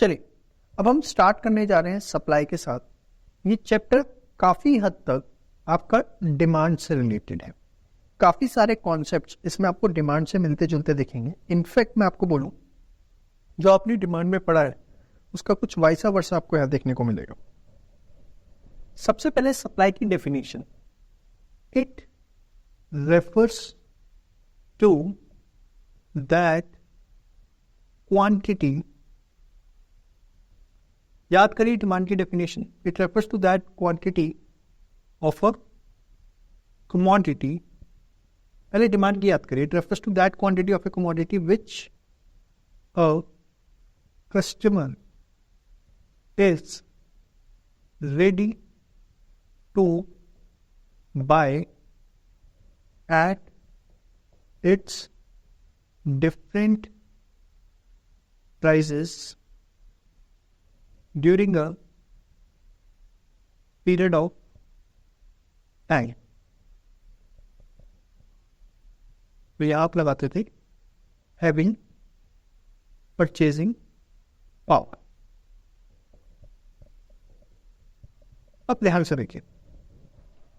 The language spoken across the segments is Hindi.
चलिए अब हम स्टार्ट करने जा रहे हैं सप्लाई के साथ। ये चैप्टर काफी हद तक आपका डिमांड से रिलेटेड है। काफी सारे कॉन्सेप्ट्स इसमें आपको डिमांड से मिलते जुलते दिखेंगे। इनफैक्ट मैं आपको बोलूं, जो आपने डिमांड में पढ़ा है उसका कुछ वाइसा वर्सा आपको यहां देखने को मिलेगा। सबसे पहले सप्लाई की definition, it refers to that quantity. याद करिए डिमांड की definition, it refers to that quantity of a commodity. पहले डिमांड की याद करिए, it refers to that quantity of a commodity which a customer is ready to buy at its different prices during a period of time। तो यहां आप लगाते थे having purchasing power। अब ध्यान से देखिए,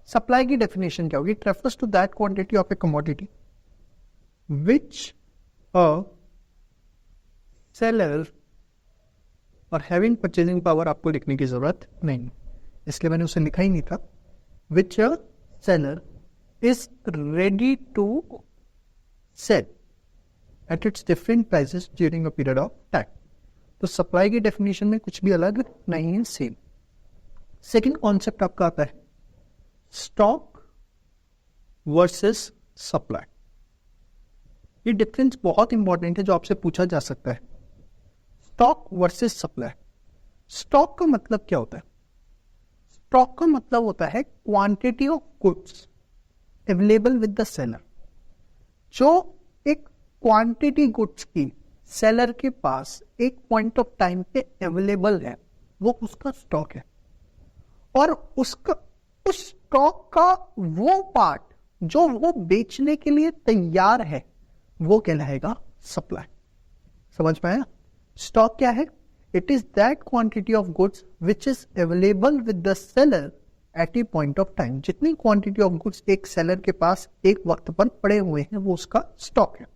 सप्लाई की डेफिनेशन क्या होगी? It refers to that quantity of a commodity which a seller, और हैविंग परचेजिंग पावर आपको लिखने की जरूरत नहीं, इसलिए मैंने उसे लिखा ही नहीं था। Which a seller is ready to sell at its different prices during a period of time. तो सप्लाई की डेफिनेशन में कुछ भी अलग नहीं है, सेम। सेकेंड कॉन्सेप्ट आपका आता है स्टॉक वर्सेस सप्लाई। ये डिफरेंस बहुत इंपॉर्टेंट है जो आपसे पूछा जा सकता है। Stock versus supply. स्टॉक का मतलब क्या होता है? स्टॉक का मतलब होता है quantity of goods available with the seller. जो एक क्वांटिटी गुड्स की सेलर के पास एक पॉइंट ऑफ टाइम पे अवेलेबल है, वो उसका स्टॉक है। और उसका उस स्टॉक का वो पार्ट जो वो बेचने के लिए तैयार है, वो कहलाएगा सप्लाई। समझ पाया? स्टॉक क्या है? It is that quantity of goods which is available with the seller at a point of time. जितनी क्वांटिटी ऑफ गुड्स एक सेलर के पास एक वक्त पर पड़े हुए हैं, वो उसका स्टॉक है।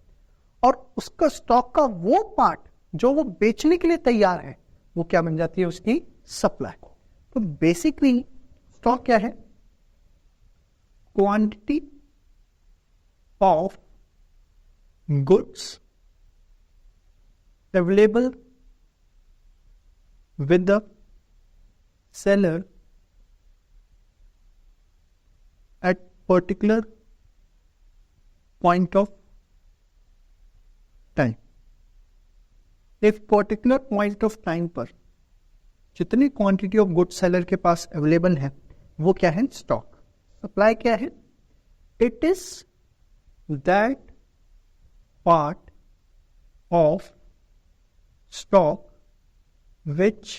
और उसका स्टॉक का वो पार्ट जो वो बेचने के लिए तैयार है, वो क्या बन जाती है? उसकी सप्लाई। तो बेसिकली स्टॉक क्या है? Quantity of goods available with the seller at particular point of time। एक पर्टिकुलर पॉइंट ऑफ टाइम पर जितनी क्वांटिटी ऑफ गुड्स सेलर के पास अवेलेबल है, वो क्या है? स्टॉक। सप्लाई क्या है? It is that part of stock which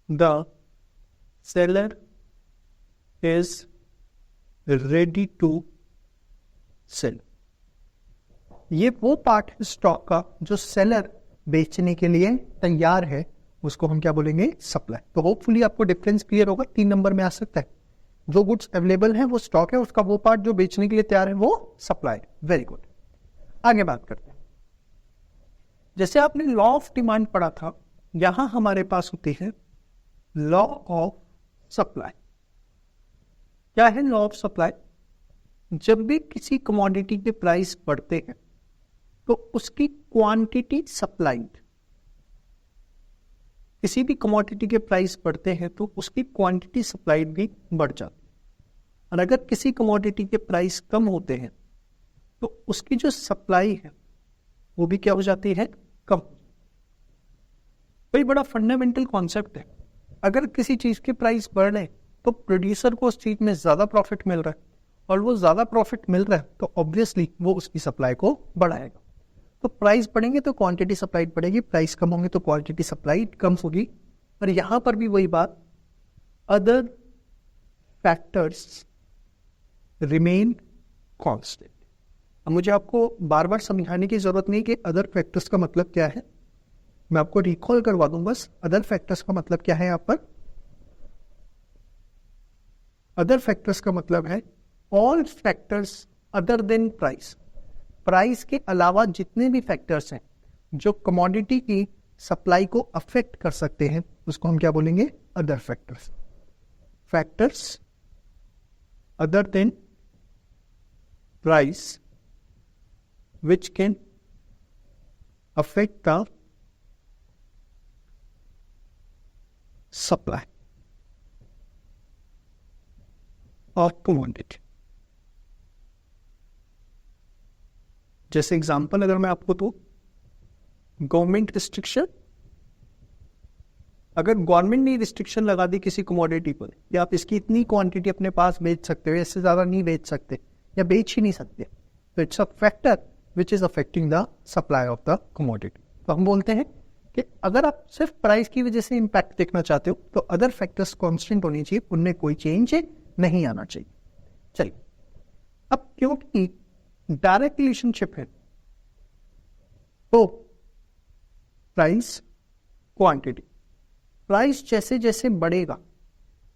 the seller is ready to sell। ये वो पार्ट है स्टॉक का जो सेलर बेचने के लिए तैयार है, उसको हम क्या बोलेंगे? सप्लाई। तो होपफुली आपको डिफरेंस क्लियर होगा। 3 नंबर में आ सकता है, जो गुड्स अवेलेबल है वो स्टॉक है, उसका वो पार्ट जो बेचने के लिए तैयार है वो सप्लाई। Very good. आगे बात करते हैं। जैसे आपने लॉ ऑफ डिमांड पढ़ा था, यहां हमारे पास होती है लॉ ऑफ सप्लाई। क्या है लॉ ऑफ सप्लाई? जब भी किसी कमोडिटी के प्राइस बढ़ते हैं तो उसकी क्वांटिटी सप्लाइड, किसी भी कमोडिटी के प्राइस बढ़ते हैं तो उसकी क्वांटिटी सप्लाइड भी बढ़ जाती है। और अगर किसी कमोडिटी के प्राइस कम होते हैं तो उसकी जो सप्लाई है वो भी क्या हो जाती है? कम। कोई बड़ा फंडामेंटल कॉन्सेप्ट है। अगर किसी चीज के प्राइस बढ़ रहे तो प्रोड्यूसर को उस चीज में ज्यादा प्रॉफिट मिल रहा है, और वो ज्यादा प्रॉफिट मिल रहा है तो ऑब्वियसली वो उसकी सप्लाई को बढ़ाएगा। तो प्राइस बढ़ेंगे तो क्वांटिटी सप्लाइड बढ़ेगी, प्राइस कम होंगे तो क्वांटिटी सप्लाइड कम होगी। और यहां पर भी वही बात, अदर फैक्टर्स रिमेन कांस्टेंट। अब मुझे आपको बार बार समझाने की जरूरत नहीं कि अदर फैक्टर्स का मतलब क्या है। मैं आपको रिकॉल करवा दूं बस, अदर फैक्टर्स का मतलब क्या है यहाँ पर? अदर फैक्टर्स का मतलब है all factors other than price. Price के अलावा जितने भी फैक्टर्स हैं जो कमोडिटी की सप्लाई को अफेक्ट कर सकते हैं, उसको हम क्या बोलेंगे? Other factors. Factors other than price which can affect the supply of commodity। जैसे एग्जांपल अगर मैं आपको दूं, गवर्नमेंट रिस्ट्रिक्शन, अगर गवर्नमेंट ने रिस्ट्रिक्शन लगा दी किसी कमोडिटी पर, या आप इसकी इतनी क्वांटिटी अपने पास बेच सकते हो, इससे ज्यादा नहीं बेच सकते या बेच ही नहीं सकते, तो it's a factor which is affecting the supply of the commodity. तो हम बोलते हैं कि अगर आप सिर्फ प्राइस की वजह से इंपैक्ट देखना चाहते हो तो अदर फैक्टर्स कांस्टेंट होनी चाहिए, उनमें कोई चेंज नहीं आना चाहिए। चलिए, अब क्योंकि डायरेक्ट रिलेशनशिप है तो प्राइस क्वांटिटी, प्राइस जैसे जैसे बढ़ेगा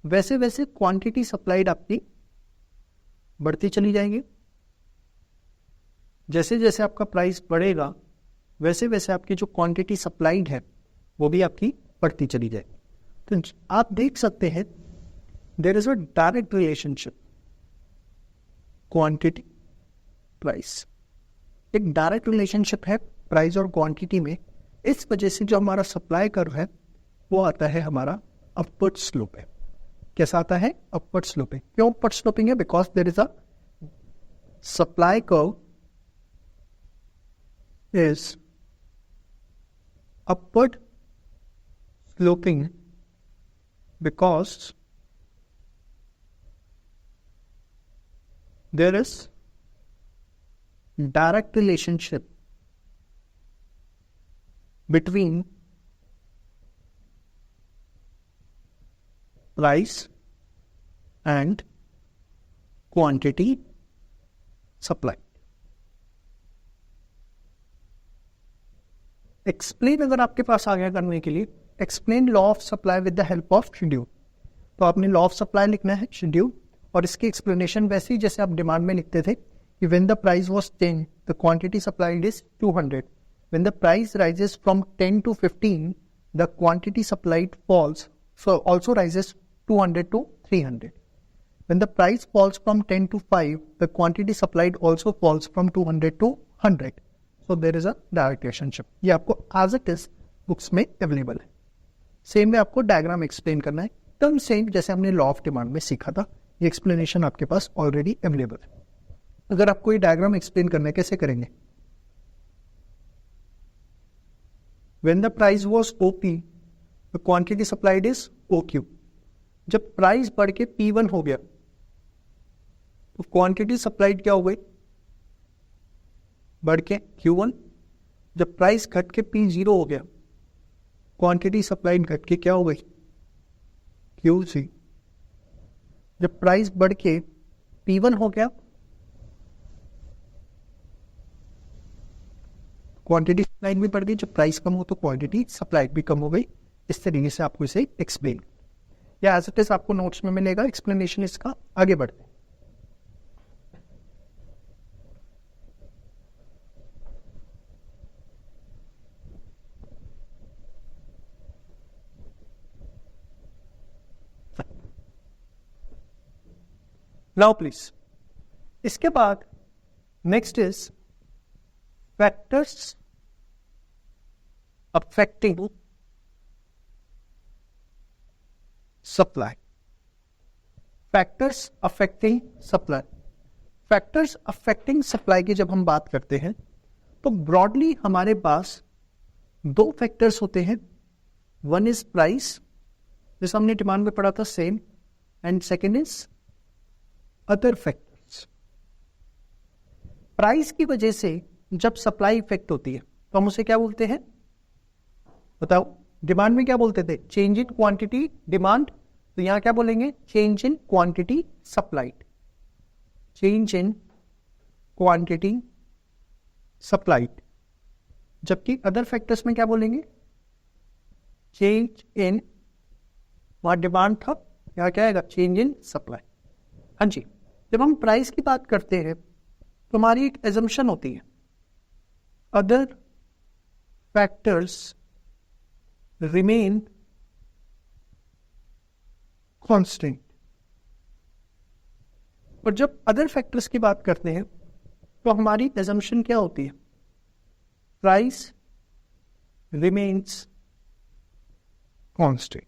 वैसे वैसे क्वांटिटी सप्लाइड आपकी बढ़ती चली जाएगी। जैसे जैसे आपका प्राइस बढ़ेगा वैसे वैसे आपकी जो क्वांटिटी सप्लाइड है वो भी आपकी बढ़ती चली जाएगी। तो आप देख सकते हैं there is a direct relationship quantity price, एक डायरेक्ट रिलेशनशिप है प्राइस और क्वांटिटी में। इस वजह से जो हमारा सप्लाई कर्व है वो आता है हमारा अपवर्ड स्लोप है। कैसा आता है? Upward sloping. क्यों अपवर्ड स्लोपिंग है? Because there is a supply curve is upward sloping because there is direct relationship between price and quantity supply। Explain अगर आपके पास आ गया करने के लिए, explain law of supply with the help of schedule, तो आपने लॉ ऑफ सप्लाई लिखना है शेड्यूल, और इसकी एक्सप्लेनेशन वैसे ही जैसे आप डिमांड में लिखते थे कि when the price was 10 the quantity supplied is 200, when the price rises from 10 to 15 the quantity supplied falls so also rises 200 to 300, when the price falls from 10 to 5 the quantity supplied also falls from 200 to 100। So there is a direct relationship। ये आपको as it is बुक्स में अवेलेबल है। सेम में आपको डायग्राम एक्सप्लेन करना है, एकदम सेम जैसे हमने लॉ ऑफ डिमांड में सीखा था। ये एक्सप्लेनेशन आपके पास ऑलरेडी अवेलेबल है। अगर आपको ये डायग्राम एक्सप्लेन करना है, कैसे करेंगे? When the price was OP, the quantity supplied is OQ। जब प्राइस बढ़ के P1 हो गया तो क्वांटिटी सप्लाइड क्या हो गई? बढ़ के Q1। जब प्राइस घट के P0 हो गया, क्वांटिटी सप्लाइड घट के क्या हो गई? QC। जब प्राइस बढ़ के P1 हो गया, क्वांटिटी सप्लाइड भी बढ़ गई। जब प्राइस कम हो तो क्वांटिटी सप्लाइड भी कम हो गई। इस तरीके से आपको इसे एक्सप्लेन, या एज इट इज आपको नोट्स में मिलेगा एक्सप्लेनेशन इसका। आगे बढ़ते हैं। नाउ प्लीज, इसके बाद next is factors affecting supply. Factors affecting supply, factors affecting supply की जब हम बात करते हैं तो ब्रॉडली हमारे पास दो फैक्टर्स होते हैं। वन इज प्राइस, जैसे हमने डिमांड में पढ़ा था same, and second is other factors. Price की वजह से जब सप्लाई इफेक्ट होती है तो हम उसे क्या बोलते हैं? बताओ, डिमांड में क्या बोलते थे? चेंज इन क्वांटिटी डिमांड, तो यहां क्या बोलेंगे? Change in quantity supplied. Change in quantity supplied. जबकि अदर फैक्टर्स में क्या बोलेंगे? चेंज इन, वहां डिमांड था, यहाँ क्या आएगा, चेंज इन सप्लाई। हाँ जी, जब हम प्राइस की बात करते हैं तो हमारी एक एजम्पशन होती है, अदर फैक्टर्स रिमेन कांस्टेंट। और जब अदर फैक्टर्स की बात करते हैं तो हमारी एजम्पशन क्या होती है, price remains constant.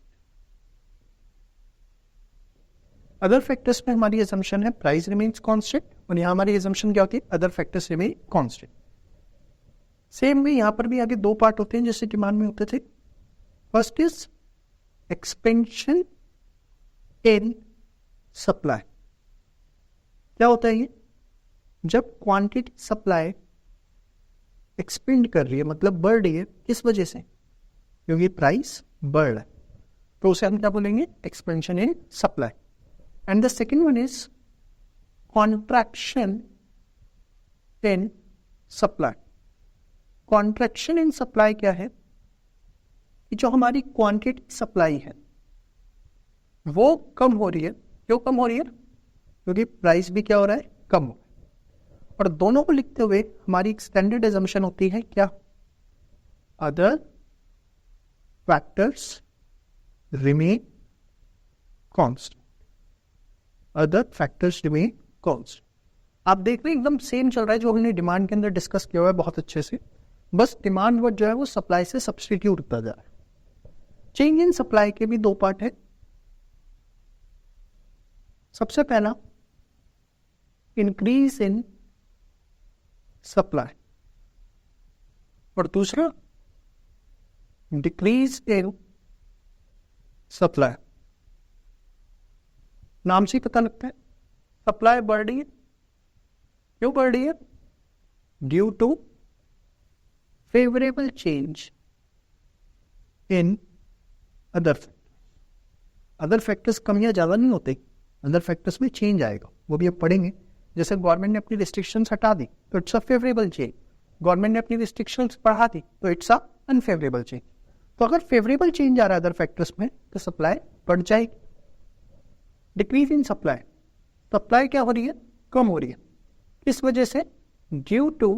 Other factors में हमारी एजम्पशन है प्राइस रिमेन्स कांस्टेंट, और यहां हमारी एजम्पशन क्या होती है, other factors remain constant. Same में यहां पर भी आगे दो पार्ट होते हैं जैसे डिमांड में होते थे। First is expansion in supply. क्या होता है ये, जब क्वांटिटी सप्लाई एक्सपेंड कर रही है, मतलब बढ़ रही है, किस वजह से, क्योंकि प्राइस बढ़ रहा है, तो उसे हम क्या बोलेंगे, expansion in supply. And the second one is contraction in supply. Contraction in supply क्या है, कि जो हमारी क्वांटिटी सप्लाई है वो कम हो रही है। क्यों कम हो रही है, क्योंकि प्राइस भी क्या हो रहा है, कम हो रहा है। और दोनों को लिखते हुए हमारी एक स्टैंडर्ड एजम्पशन होती है क्या, other factors remain constant. Other factors remain constant. आप देख रहे हैं एकदम सेम चल रहा है जो हमने डिमांड के अंदर डिस्कस किया हुआ है बहुत अच्छे से, बस डिमांड वर्ड जो है वो सप्लाई से सब्स्टिट्यूट होता जा रहा है। चेंज इन सप्लाई के भी दो पार्ट है। सबसे पहला इंक्रीज इन सप्लाई, और दूसरा डिक्रीज इन सप्लाई। नाम से ही पता लगता है सप्लाई बढ़ रही है। क्यों बढ़ रही है, due to favourable change in other factors. Other factors कम या ज्यादा नहीं होते, अदर फैक्टर्स में चेंज आएगा, वो भी अब पढ़ेंगे। जैसे गवर्नमेंट ने अपनी रिस्ट्रिक्शंस हटा दी तो it's a favourable change, government ने अपनी रिस्ट्रिक्शंस बढ़ा दी तो इट्स अ अनफेवरेबल चेंज। तो अगर फेवरेबल चेंज आ रहा है अदर फैक्टर्स में तो सप्लाई बढ़ जाएगी। डिक्रीज इन सप्लाई, सप्लाई क्या हो रही है, कम हो रही है, किस वजह से, due to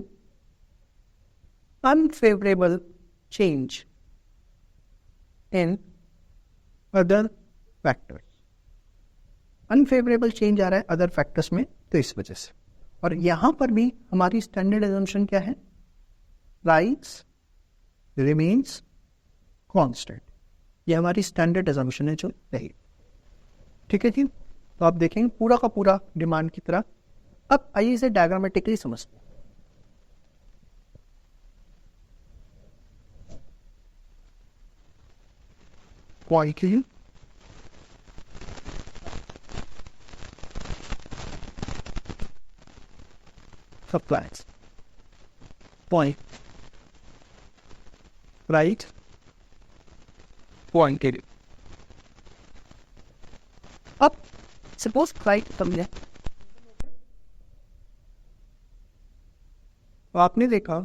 unfavourable change in other factors. Unfavourable change आ रहा है अदर फैक्टर्स में तो इस वजह से। और यहां पर भी हमारी स्टैंडर्ड एजम्पशन क्या है, प्राइस रिमेन्स कांस्टेंट। ये हमारी स्टैंडर्ड एजम्पशन है जो रही। ठीक है जी, तो आप देखेंगे पूरा का पूरा डिमांड की तरह। अब आइए इसे डायग्रामेटिकली समझते हैं। Quantity supplies, point, right, quantity। अब सपोज राइट समझे, तो आपने देखा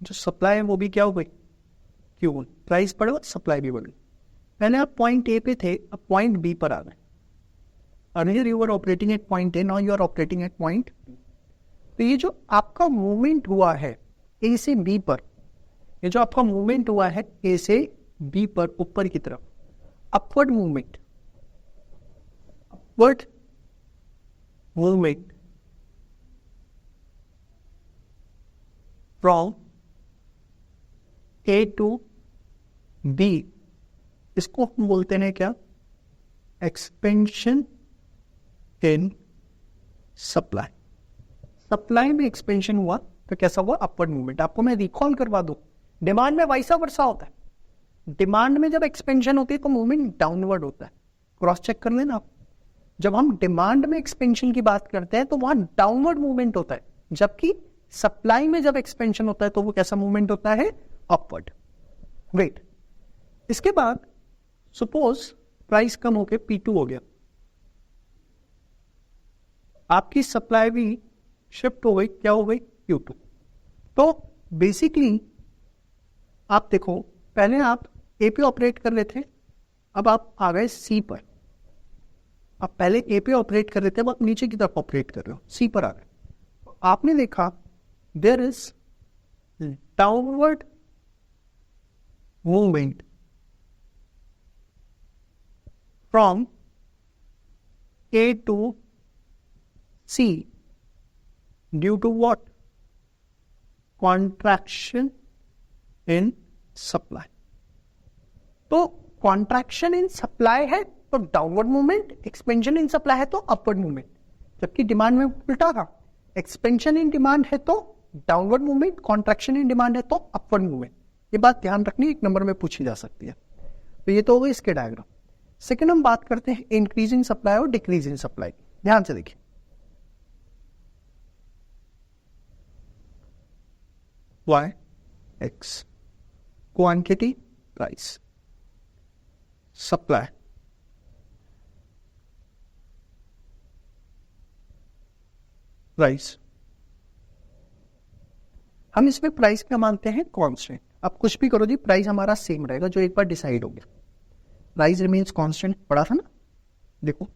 जो सप्लाई है वो भी क्या हो गई, क्यों, प्राइस बढ़ा, सप्लाई भी बढ़ी। पहले आप पॉइंट ए पे थे, अब पॉइंट बी पर आ गए। Earlier you are operating at point A, now you are operating at point B. तो ये जो आपका मूवमेंट हुआ है ए से बी पर, ये जो आपका मूवमेंट हुआ है ए से बी पर ऊपर की तरफ, upward movement, upward movement from A to B, इसको हम बोलते हैं क्या, एक्सपेंशन इन सप्लाई। सप्लाई में एक्सपेंशन हुआ तो कैसा हुआ, अपवर्ड मूवमेंट। आपको मैं रिकॉल करवा दूं, डिमांड में वाइसा वर्सा होता है। डिमांड में जब एक्सपेंशन होती है तो मूवमेंट डाउनवर्ड होता है, क्रॉस चेक कर लेना आप। जब हम डिमांड में एक्सपेंशन की बात करते हैं तो वहां डाउनवर्ड मूवमेंट होता है, जबकि सप्लाई में जब एक्सपेंशन होता है तो वो कैसा मूवमेंट होता है, अपवर्ड। वेट, इसके बाद सपोज प्राइस कम होके P2 हो गया, आपकी सप्लाई भी शिफ्ट हो गई, क्या हो गई, Q2। तो बेसिकली आप देखो, पहले आप ए पे ऑपरेट कर रहे थे, अब आप आ गए सी पर। आप पहले ए पे ऑपरेट कर रहे थे, अब आप नीचे की तरफ ऑपरेट कर रहे हो, सी पर आ गए। आपने देखा there is downward movement from A to C due to what? Contraction in supply. तो कॉन्ट्रैक्शन इन सप्लाई है तो downward movement, expansion in supply है तो अपवर्ड मूवमेंट। जबकि डिमांड में उल्टा था, एक्सपेंशन इन डिमांड है तो downward movement, contraction in demand है तो अपवर्ड मूवमेंट। ये बात ध्यान रखनी, एक नंबर में पूछी जा सकती है। तो ये तो हो गई इसके डायग्राम। सेकेंड हम बात करते हैं इंक्रीजिंग सप्लाई और डिक्रीजिंग सप्लाई। ध्यान से देखिए, y x quantity price supply, price. हम इसमें प्राइस क्या मानते हैं? कांस्टेंट। अब कुछ भी करो जी, प्राइस हमारा सेम रहेगा जो एक बार डिसाइड हो गया। प्राइस रिमेन्स कांस्टेंट, पढ़ा था ना। देखो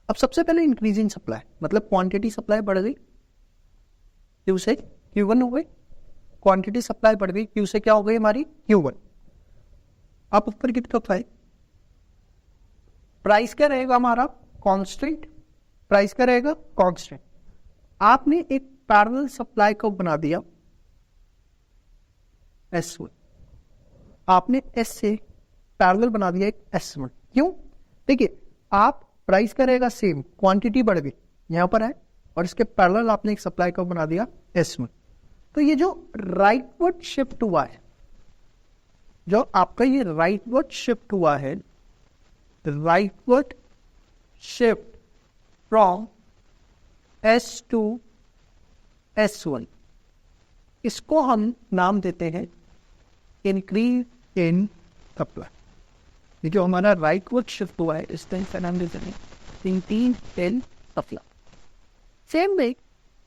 अब सबसे पहले इंक्रीजिंग सप्लाई मतलब क्वांटिटी सप्लाई बढ़ गई, क्यू से Q1 हो गई, क्वांटिटी सप्लाई बढ़ गई, क्यू से क्या हो गई हमारी Q1। आप ऊपर की तरफ आए, प्राइस क्या रहेगा हमारा? कांस्टेंट। प्राइस क्या रहेगा? कांस्टेंट। आपने एक पैरेलल सप्लाई को बना दिया S1, आपने S से पैरेलल बना दिया एक S1। क्यों? देखिए आप प्राइस क्या रहेगा? सेम, क्वांटिटी बढ़ गई यहां पर है, और इसके पैरेलल आपने एक सप्लाई को बना दिया S1। तो ये जो राइटवर्ड शिफ्ट हुआ है, जो आपका ये राइटवर्ड शिफ्ट हुआ है, rightward shift from S to S1, इसको हम नाम देते हैं इंक्रीज इन सप्लाई। ये जो हमारा राइटवर्ड शिफ्ट हुआ है, इस टाइम का नाम देते हैं increase in supply. Same way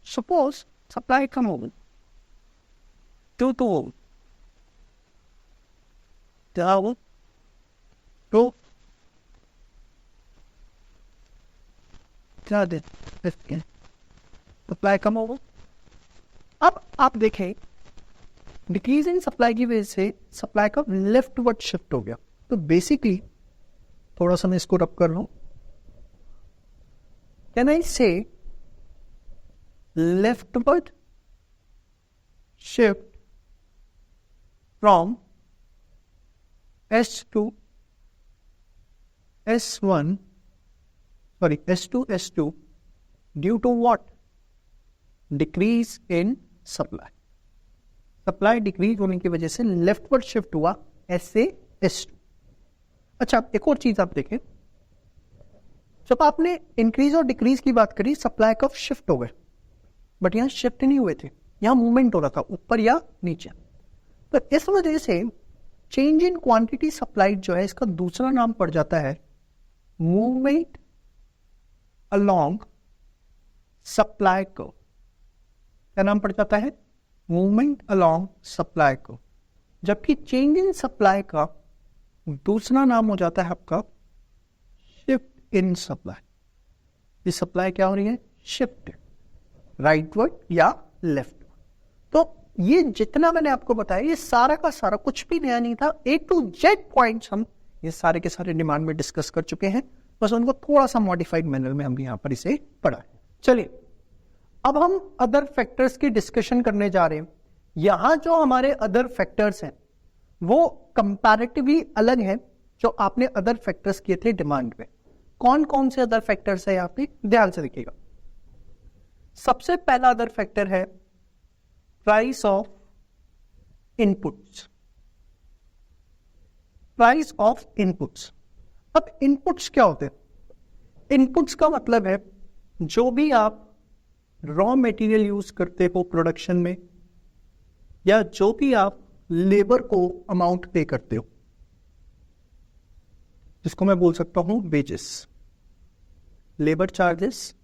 suppose supply कम हो गई, तो क्या हो तो क्या दे सप्लाई कम हो गई। अब आप देखें डिक्रीज इन सप्लाई की वजह से सप्लाई का लेफ्टवर्ड शिफ्ट हो गया। तो बेसिकली थोड़ा सा मैं इसको रब कर लूं, कैन आई से leftward shift from S to S1, sorry, S to S2 due to what? Decrease in supply. Supply decrease होने की वजह से लेफ्टवर्ड शिफ्ट हुआ S से S2। अच्छा एक और चीज आप देखें, जब आपने इंक्रीज और डिक्रीज की बात करी, सप्लाई कब शिफ्ट हो गए, बट यहां शिफ्ट नहीं हुए थे, यहां मूवमेंट हो रहा था ऊपर या नीचे। तो इस वजह से चेंज इन क्वांटिटी सप्लाइड जो है, इसका दूसरा नाम पड़ जाता है मूवमेंट अलोंग सप्लाई को। क्या नाम पड़ जाता है? मूवमेंट अलोंग सप्लाई को। जबकि चेंज इन सप्लाई का दूसरा नाम हो जाता है आपका शिफ्ट इन सप्लाई। ये सप्लाई क्या हो रही है? शिफ्ट, राइटवर्ड या लेफ्ट। तो ये जितना मैंने आपको बताया, ये सारा का सारा कुछ भी नया नहीं था। A to Z पॉइंट्स हम ये सारे के सारे डिमांड में डिस्कस कर चुके हैं, बस उनको थोड़ा सा मॉडिफाइड मैनर में हम यहां पर इसे पढ़ा है। चलिए अब हम अदर फैक्टर्स की डिस्कशन करने जा रहे हैं। यहां जो हमारे अदर फैक्टर्स हैं वो कंपैरेटिवली अलग हैं जो आपने अदर फैक्टर्स किए थे डिमांड में। कौन कौन से अदर फैक्टर्स है? आप ध्यान से देखिएगा। सबसे पहला अदर फैक्टर है price of inputs. Price of inputs. अब इनपुट्स क्या होते हैं? इनपुट्स का मतलब है जो भी आप रॉ मटेरियल यूज करते हो प्रोडक्शन में, या जो भी आप लेबर को अमाउंट पे करते हो, जिसको मैं बोल सकता हूं वेजेस, लेबर चार्जेस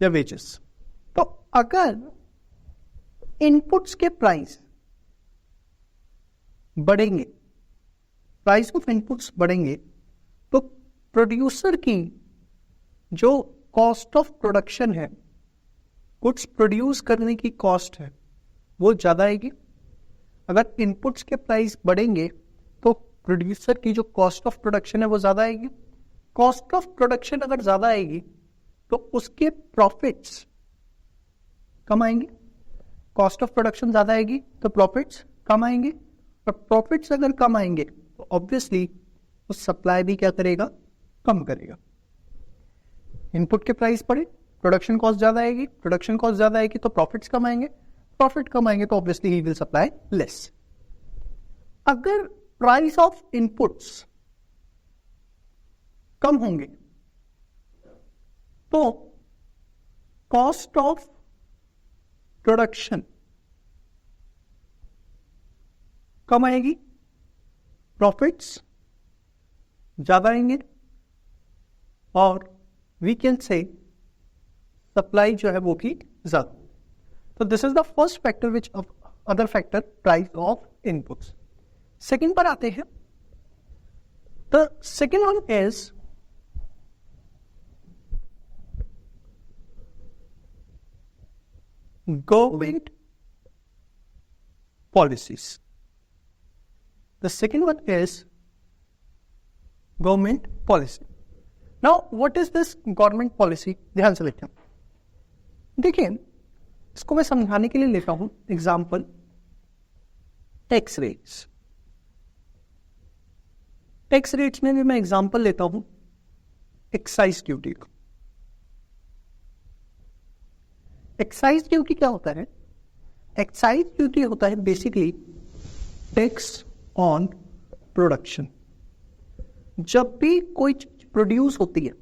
या वेजेस। तो अगर इनपुट्स के प्राइस बढ़ेंगे प्राइस ऑफ इनपुट्स बढ़ेंगे तो प्रोड्यूसर की जो कॉस्ट ऑफ प्रोडक्शन है, गुड्स प्रोड्यूस करने की कॉस्ट है, वो ज़्यादा आएगी। अगर इनपुट्स के प्राइस बढ़ेंगे तो प्रोड्यूसर की जो कॉस्ट ऑफ प्रोडक्शन है वो ज़्यादा आएगी। कॉस्ट ऑफ प्रोडक्शन अगर ज़्यादा आएगी तो उसके प्रॉफिट्स कम आएंगे। कॉस्ट ऑफ प्रोडक्शन ज़्यादा आएगी तो प्रॉफिट्स कम आएंगे, और प्रॉफिट्स अगर कम आएंगे तो ऑब्वियसली वो सप्लाई भी क्या करेगा, कम करेगा। इनपुट के प्राइस बढ़े, प्रोडक्शन कॉस्ट ज़्यादा आएगी, प्रोडक्शन कॉस्ट ज़्यादा आएगी तो प्रॉफिट्स कम आएंगे, प्रॉफिट कम आएंगे तो obviously he will supply less. अगर प्राइस ऑफ इनपुट्स कम होंगे तो कॉस्ट ऑफ प्रोडक्शन कम आएगी, प्रॉफिट्स ज्यादा आएंगे, और वी कैन से सप्लाई जो है वो की ज्यादा। तो this is the first factor which other factor price of inputs. Second पर आते हैं। The second one is government policies. The second one is government policy. Now, what is this government policy? ध्यान से लेते हैं। देखिए, इसको मैं समझाने के लिए लेता हूं example, tax rates. Tax rates में भी मैं एग्जाम्पल लेता हूं एक्साइज ड्यूटी को। एक्साइज ड्यूटी क्या होता है? एक्साइज ड्यूटी होता है बेसिकली टैक्स ऑन प्रोडक्शन। जब भी कोई चीज प्रोड्यूस होती है,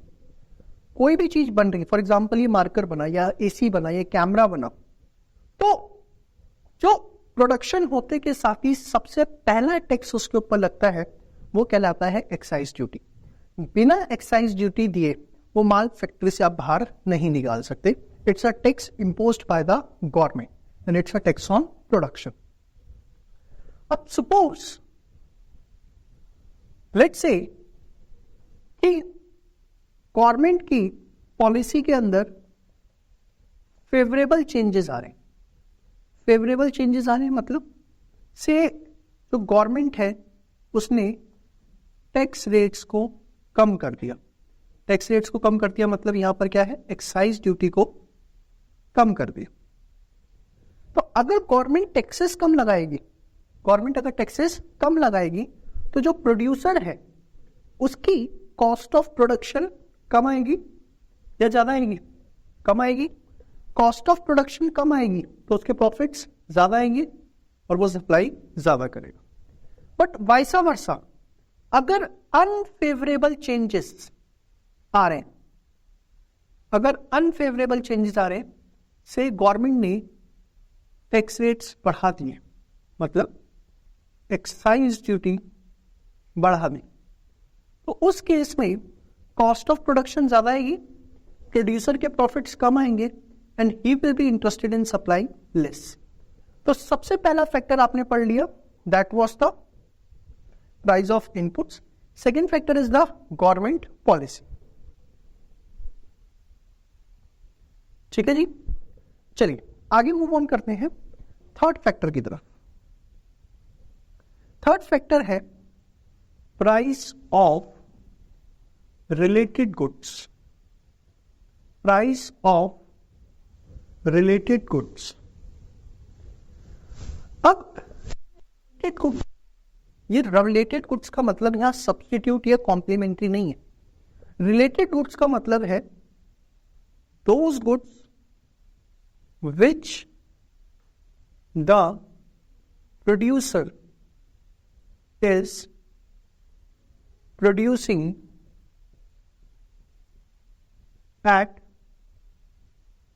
कोई भी चीज बन रही है, फॉर एग्जांपल ये मार्कर बना या एसी बना या कैमरा बना, तो जो प्रोडक्शन होते के साथ ही सबसे पहला टैक्स उसके ऊपर लगता है वो कहलाता है एक्साइज ड्यूटी। बिना एक्साइज ड्यूटी दिए वो माल फैक्ट्री से आप बाहर नहीं निकाल सकते। It's a tax imposed by the government and it's a tax on production. अब suppose, let's say कि गवर्नमेंट की पॉलिसी के अंदर फेवरेबल चेंजेस आ रहे हैं। फेवरेबल चेंजेस आ रहे हैं मतलब से जो गवर्नमेंट है उसने टैक्स रेट्स को कम कर दिया। टैक्स रेट्स को कम कर दिया मतलब यहां पर क्या है, एक्साइज ड्यूटी को कम कर दिया। तो अगर गवर्नमेंट टैक्सेस कम लगाएगी, गवर्नमेंट अगर टैक्सेस कम लगाएगी तो जो प्रोड्यूसर है उसकी कॉस्ट ऑफ प्रोडक्शन कम आएगी या ज्यादा आएगी? कम आएगी। कॉस्ट ऑफ प्रोडक्शन कम आएगी तो उसके प्रॉफिट्स ज्यादा आएंगे और वो सप्लाई ज्यादा करेगा। बट वाइसा वर्सा, अगर अनफेवरेबल चेंजेस आ रहे हैं, अगर अनफेवरेबल चेंजेस आ रहे हैं, से गवर्नमेंट ने टैक्स रेट्स बढ़ा दिए, मतलब एक्साइज ड्यूटी बढ़ा दी, तो उस केस में कॉस्ट ऑफ प्रोडक्शन ज्यादा आएगी, प्रोड्यूसर के प्रॉफिट्स कम आएंगे and he will be interested in supplying less. तो सबसे पहला फैक्टर आपने पढ़ लिया, that was the price of inputs. Second factor is the government policy. ठीक है जी, चलिए आगे मूव ऑन करते हैं थर्ड फैक्टर की तरफ। थर्ड फैक्टर है price of related goods. Price of related goods. अब ये रिलेटेड गुड्स का मतलब यहां सब्स्टिट्यूट या कॉम्प्लीमेंट्री नहीं है। रिलेटेड गुड्स का मतलब है those goods which the producer is producing at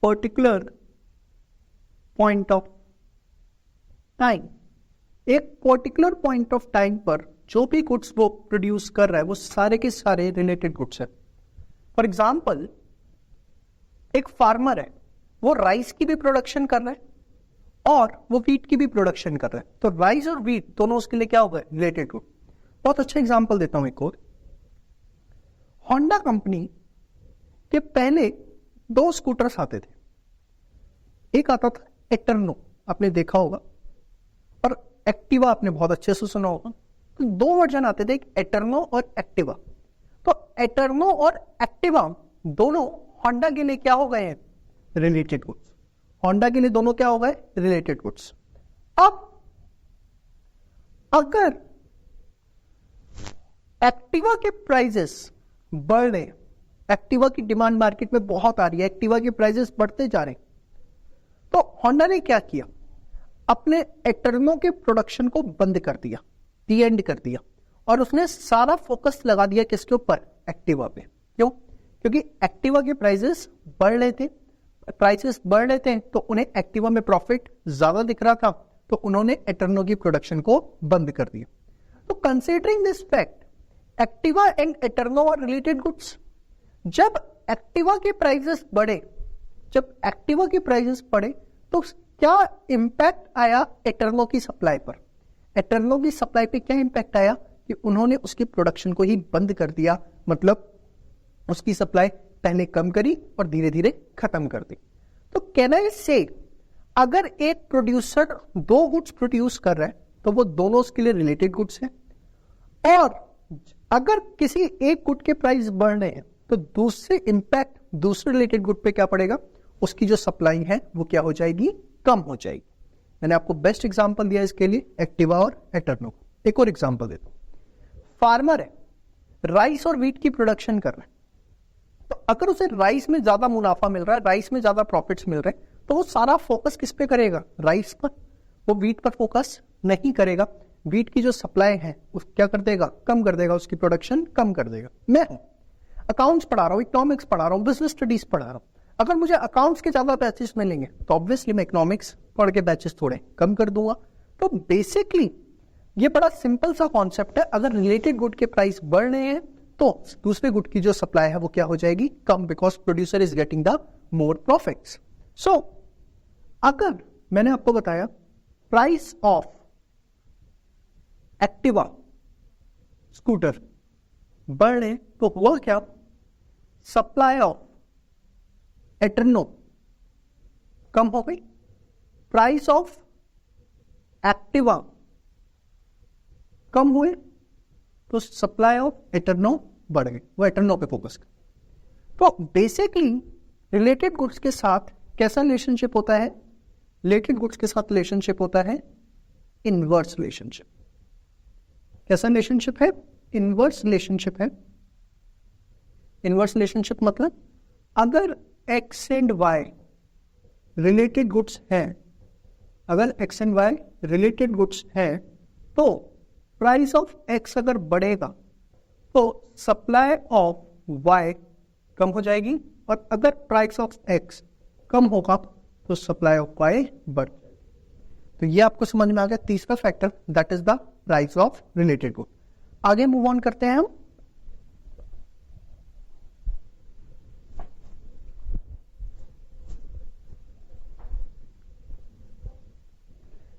particular point of time। एक पर्टिकुलर पॉइंट ऑफ टाइम पर जो भी गुड्स वो प्रोड्यूस कर रहा है वो सारे के सारे रिलेटेड गुड्स है। फॉर एग्जाम्पल, एक फार्मर है, वो राइस की भी प्रोडक्शन कर रहा है और वो व्हीट की भी प्रोडक्शन कर रहा है, तो राइस और व्हीट दोनों उसके लिए क्या होगा, रिलेटेड गुड। बहुत अच्छा एग्जांपल देता हूं एक और। होंडा कंपनी के पहले 2 स्कूटर्स आते थे। एक आता था एटर्नो, आपने देखा होगा, और एक्टिवा आपने बहुत अच्छे से सुना होगा। तो 2 वर्जन आते थे, एक एटर्नो और एक्टिवा। तो एटर्नो और एक्टिवा दोनों होंडा के लिए क्या हो गए हैं? Related goods. होंडा के लिए दोनों क्या हो गए? Related goods. अब अगर एक्टिवा के प्राइसेस बढ़ रहे, एक्टिवा की डिमांड मार्केट में बहुत आ रही है, एक्टिवा के प्राइसेस बढ़ते जा रहे हैं, तो होंडा ने क्या किया? अपने एटर्नो के प्रोडक्शन को बंद कर दिया, दी एंड कर दिया, और उसने सारा फोकस लगा दिया किसके ऊपर? एक्टिवा पे। क्यों? क्योंकि एक्टिवा के प्राइसेस बढ़ रहे थे, प्राइसेस बढ़ रहे थे तो उन्हें एक्टिवा में प्रॉफिट ज्यादा दिख रहा था, तो उन्होंने एटर्नो की प्रोडक्शन को बंद कर दिया। तो considering this fact, Activa and Eterno are related goods. जब एक्टिवा के प्राइसेस बढ़े, जब एक्टिवा के प्राइसेस बढ़े तो क्या इंपैक्ट आया एटर्नो की सप्लाई पर? एटर्नो की सप्लाई पे क्या इंपैक्ट आया कि उन्होंने उसकी प्रोडक्शन को ही बंद कर दिया, मतलब उसकी सप्लाई पहले कम करी और धीरे धीरे खत्म कर दी। तो कैन आई से, अगर एक प्रोड्यूसर 2 गुड्स प्रोड्यूस कर रहा है तो वो दोनों उसके लिए रिलेटेड गुड्स हैं, और अगर किसी एक गुड के प्राइस बढ़ रहे हैं तो दूसरे इंपैक्ट दूसरे रिलेटेड गुड पे क्या पड़ेगा? उसकी जो सप्लाई है वो क्या हो जाएगी? कम हो जाएगी। मैंने आपको बेस्ट एग्जांपल दिया इसके लिए, एक्टिवा और एटर्नो। एक और एग्जांपल देता हूं। फार्मर है, राइस और व्हीट की प्रोडक्शन कर रहा है, तो अगर उसे राइस में ज्यादा मुनाफा मिल रहा है, राइस में ज्यादा प्रॉफिट्स मिल रहे हैं, तो वो सारा फोकस किस पे करेगा? राइस पर। वो व्हीट पर फोकस नहीं करेगा। व्हीट की जो सप्लाई है उस क्या कर देगा? कम कर देगा, उसकी प्रोडक्शन कम कर देगा। मैं अकाउंट्स पढ़ा रहा हूं, इकोनॉमिक्स पढ़ा रहा हूं, बिजनेस स्टडीज पढ़ा रहा हूं, अगर मुझे अकाउंट्स के ज्यादा बैचेस मिलेंगे तो ऑब्वियसली मैं इकोनॉमिक्स पढ़ के बैचेस थोड़े कम कर दूंगा। तो बेसिकली ये बड़ा सिंपल सा कॉन्सेप्ट है। अगर रिलेटेड गुड के प्राइस बढ़ रहे हैं तो दूसरे गुड की जो सप्लाई है वो क्या हो जाएगी? कम, because producer is getting the more profits. So अगर मैंने आपको बताया प्राइस ऑफ एक्टिवा स्कूटर बढ़ रहे तो हुआ क्या? सप्लाई ऑफ एटर्नो कम हो गई, प्राइस ऑफ एक्टिवा कम हुए, तो सप्लाई ऑफ एटर्नो बढ़ गई। वो एटर्नो पे फोकस कर। तो बेसिकली रिलेटेड गुड्स के साथ कैसा रिलेशनशिप होता है? रिलेटेड गुड्स के साथ रिलेशनशिप होता है इनवर्स रिलेशनशिप। कैसा रिलेशनशिप है? इनवर्स रिलेशनशिप है। इनवर्स रिलेशनशिप मतलब अगर X and Y related goods हैं, अगर X and Y related goods हैं तो प्राइस ऑफ एक्स अगर बढ़ेगा तो सप्लाई ऑफ वाई कम हो जाएगी, और अगर प्राइस ऑफ एक्स कम होगा तो सप्लाई ऑफ वाई बढ़ जाएगी। तो ये आपको समझ में आ गया तीसरा factor, that is the price of related good. आगे मूव ऑन करते हैं हम।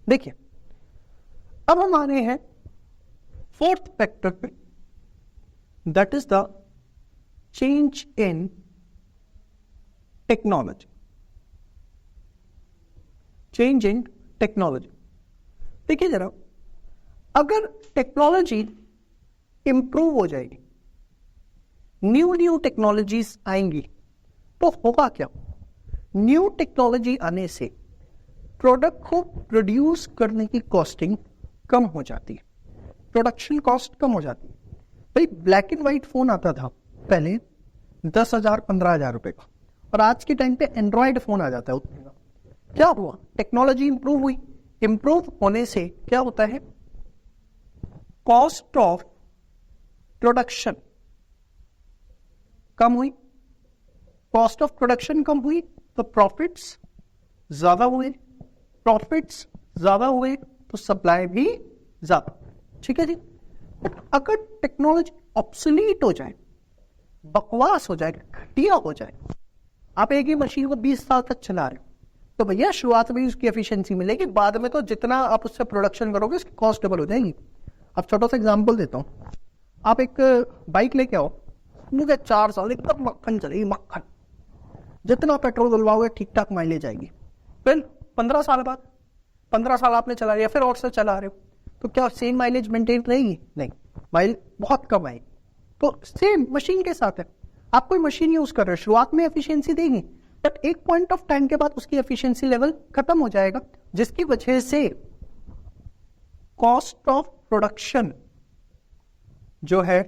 देखिए अब हम आ रहे हैं 4th फैक्टर पे, that is the change in technology. Change in technology. देखिए जरा, अगर टेक्नोलॉजी इंप्रूव हो जाएगी, न्यू टेक्नोलॉजीज आएंगी, तो होगा क्या? न्यू टेक्नोलॉजी आने से प्रोडक्ट को प्रोड्यूस करने की कॉस्टिंग कम हो जाती है, प्रोडक्शन कॉस्ट कम हो जाती है। भाई ब्लैक एंड व्हाइट फोन आता था पहले 10,000 15,000 रुपए का, और आज के टाइम पे एंड्रॉयड फोन आ जाता है उतने का। क्या हुआ? टेक्नोलॉजी इंप्रूव हुई। इंप्रूव होने से क्या होता है? कॉस्ट ऑफ प्रोडक्शन कम हुई। कॉस्ट ऑफ प्रोडक्शन कम हुई तो प्रॉफिट्स ज्यादा हुए, प्रॉफिट्स ज्यादा हुए तो सप्लाई भी ज्यादा। ठीक है जी। अगर टेक्नोलॉजी ऑब्सोलीट हो जाए, बकवास हो जाए, घटिया हो जाए, आप एक ही मशीन को 20 साल तक चला रहे हो, तो भैया शुरुआत में उसकी एफिशिएंसी मिलेगी, बाद में तो जितना आप उससे प्रोडक्शन करोगे उसकी कॉस्ट डबल हो जाएगी। अब छोटा सा एग्जांपल देता हूँ, आप एक बाइक लेके आओ, मुझे 4 साल एकदम मक्खन चलेगी, मक्खन, जितना पेट्रोल डलवाओगे ठीक ठाक माइलेज आएगी। फिर 15 साल बाद, 15 साल आपने चला लिया, फिर और से चला रहे हो, तो क्या सेम माइलेज मेंटेन रहेगी? नहीं, माइलेज बहुत कम आएगी। तो सेम मशीन के साथ है, आप कोई मशीन यूज कर रहे हो, शुरुआत में एफिशिएंसी देगी, बट एक पॉइंट ऑफ टाइम के बाद उसकी एफिशिएंसी लेवल खत्म हो जाएगा, जिसकी वजह से कॉस्ट ऑफ प्रोडक्शन जो है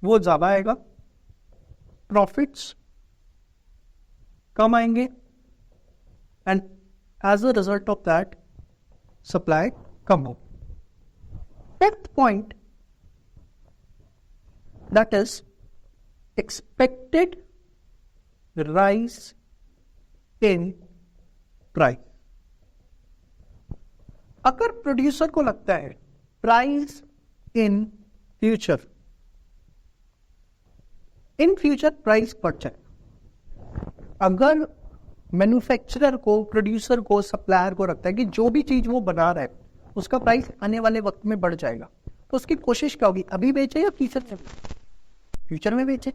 वो ज्यादा आएगा, प्रॉफिट्स कम आएंगे, and as a result of that supply कम हो। Fifth point, that is expected rise in price. अगर प्रोड्यूसर को लगता है प्राइस इन फ्यूचर प्राइस बढ़ जाए, अगर मैन्युफैक्चरर को, प्रोड्यूसर को, सप्लायर को लगता है कि जो भी चीज वो बना रहा है उसका प्राइस आने वाले वक्त में बढ़ जाएगा, तो उसकी कोशिश क्या होगी, अभी बेचे या फ्यूचर में? फ्यूचर में बेचे।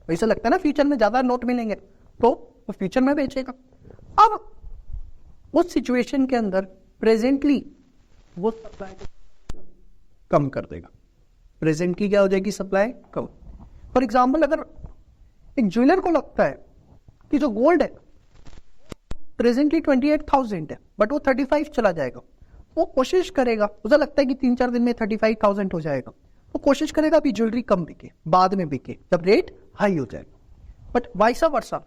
वैसा लगता है ना फ्यूचर में ज्यादा नोट मिलेंगे, तो वो फ्यूचर में बेचेगा। अब उस सिचुएशन के अंदर प्रेजेंटली वो सप्लाई कम कर देगा। प्रेजेंटली क्या हो जाएगी? Supply come. फॉर एग्जाम्पल, अगर एक ज्वेलर को लगता है कि जो गोल्ड है प्रेजेंटली 28,000 है, बट वो 35 चला जाएगा, वो कोशिश करेगा, उसे लगता है कि 3-4 दिन में 35,000 हो जाएगा, वो कोशिश करेगा अभी ज्वेलरी कम बिके, बाद में बिके जब रेट हाई हो जाएगा। बट वाइसा वर्सा,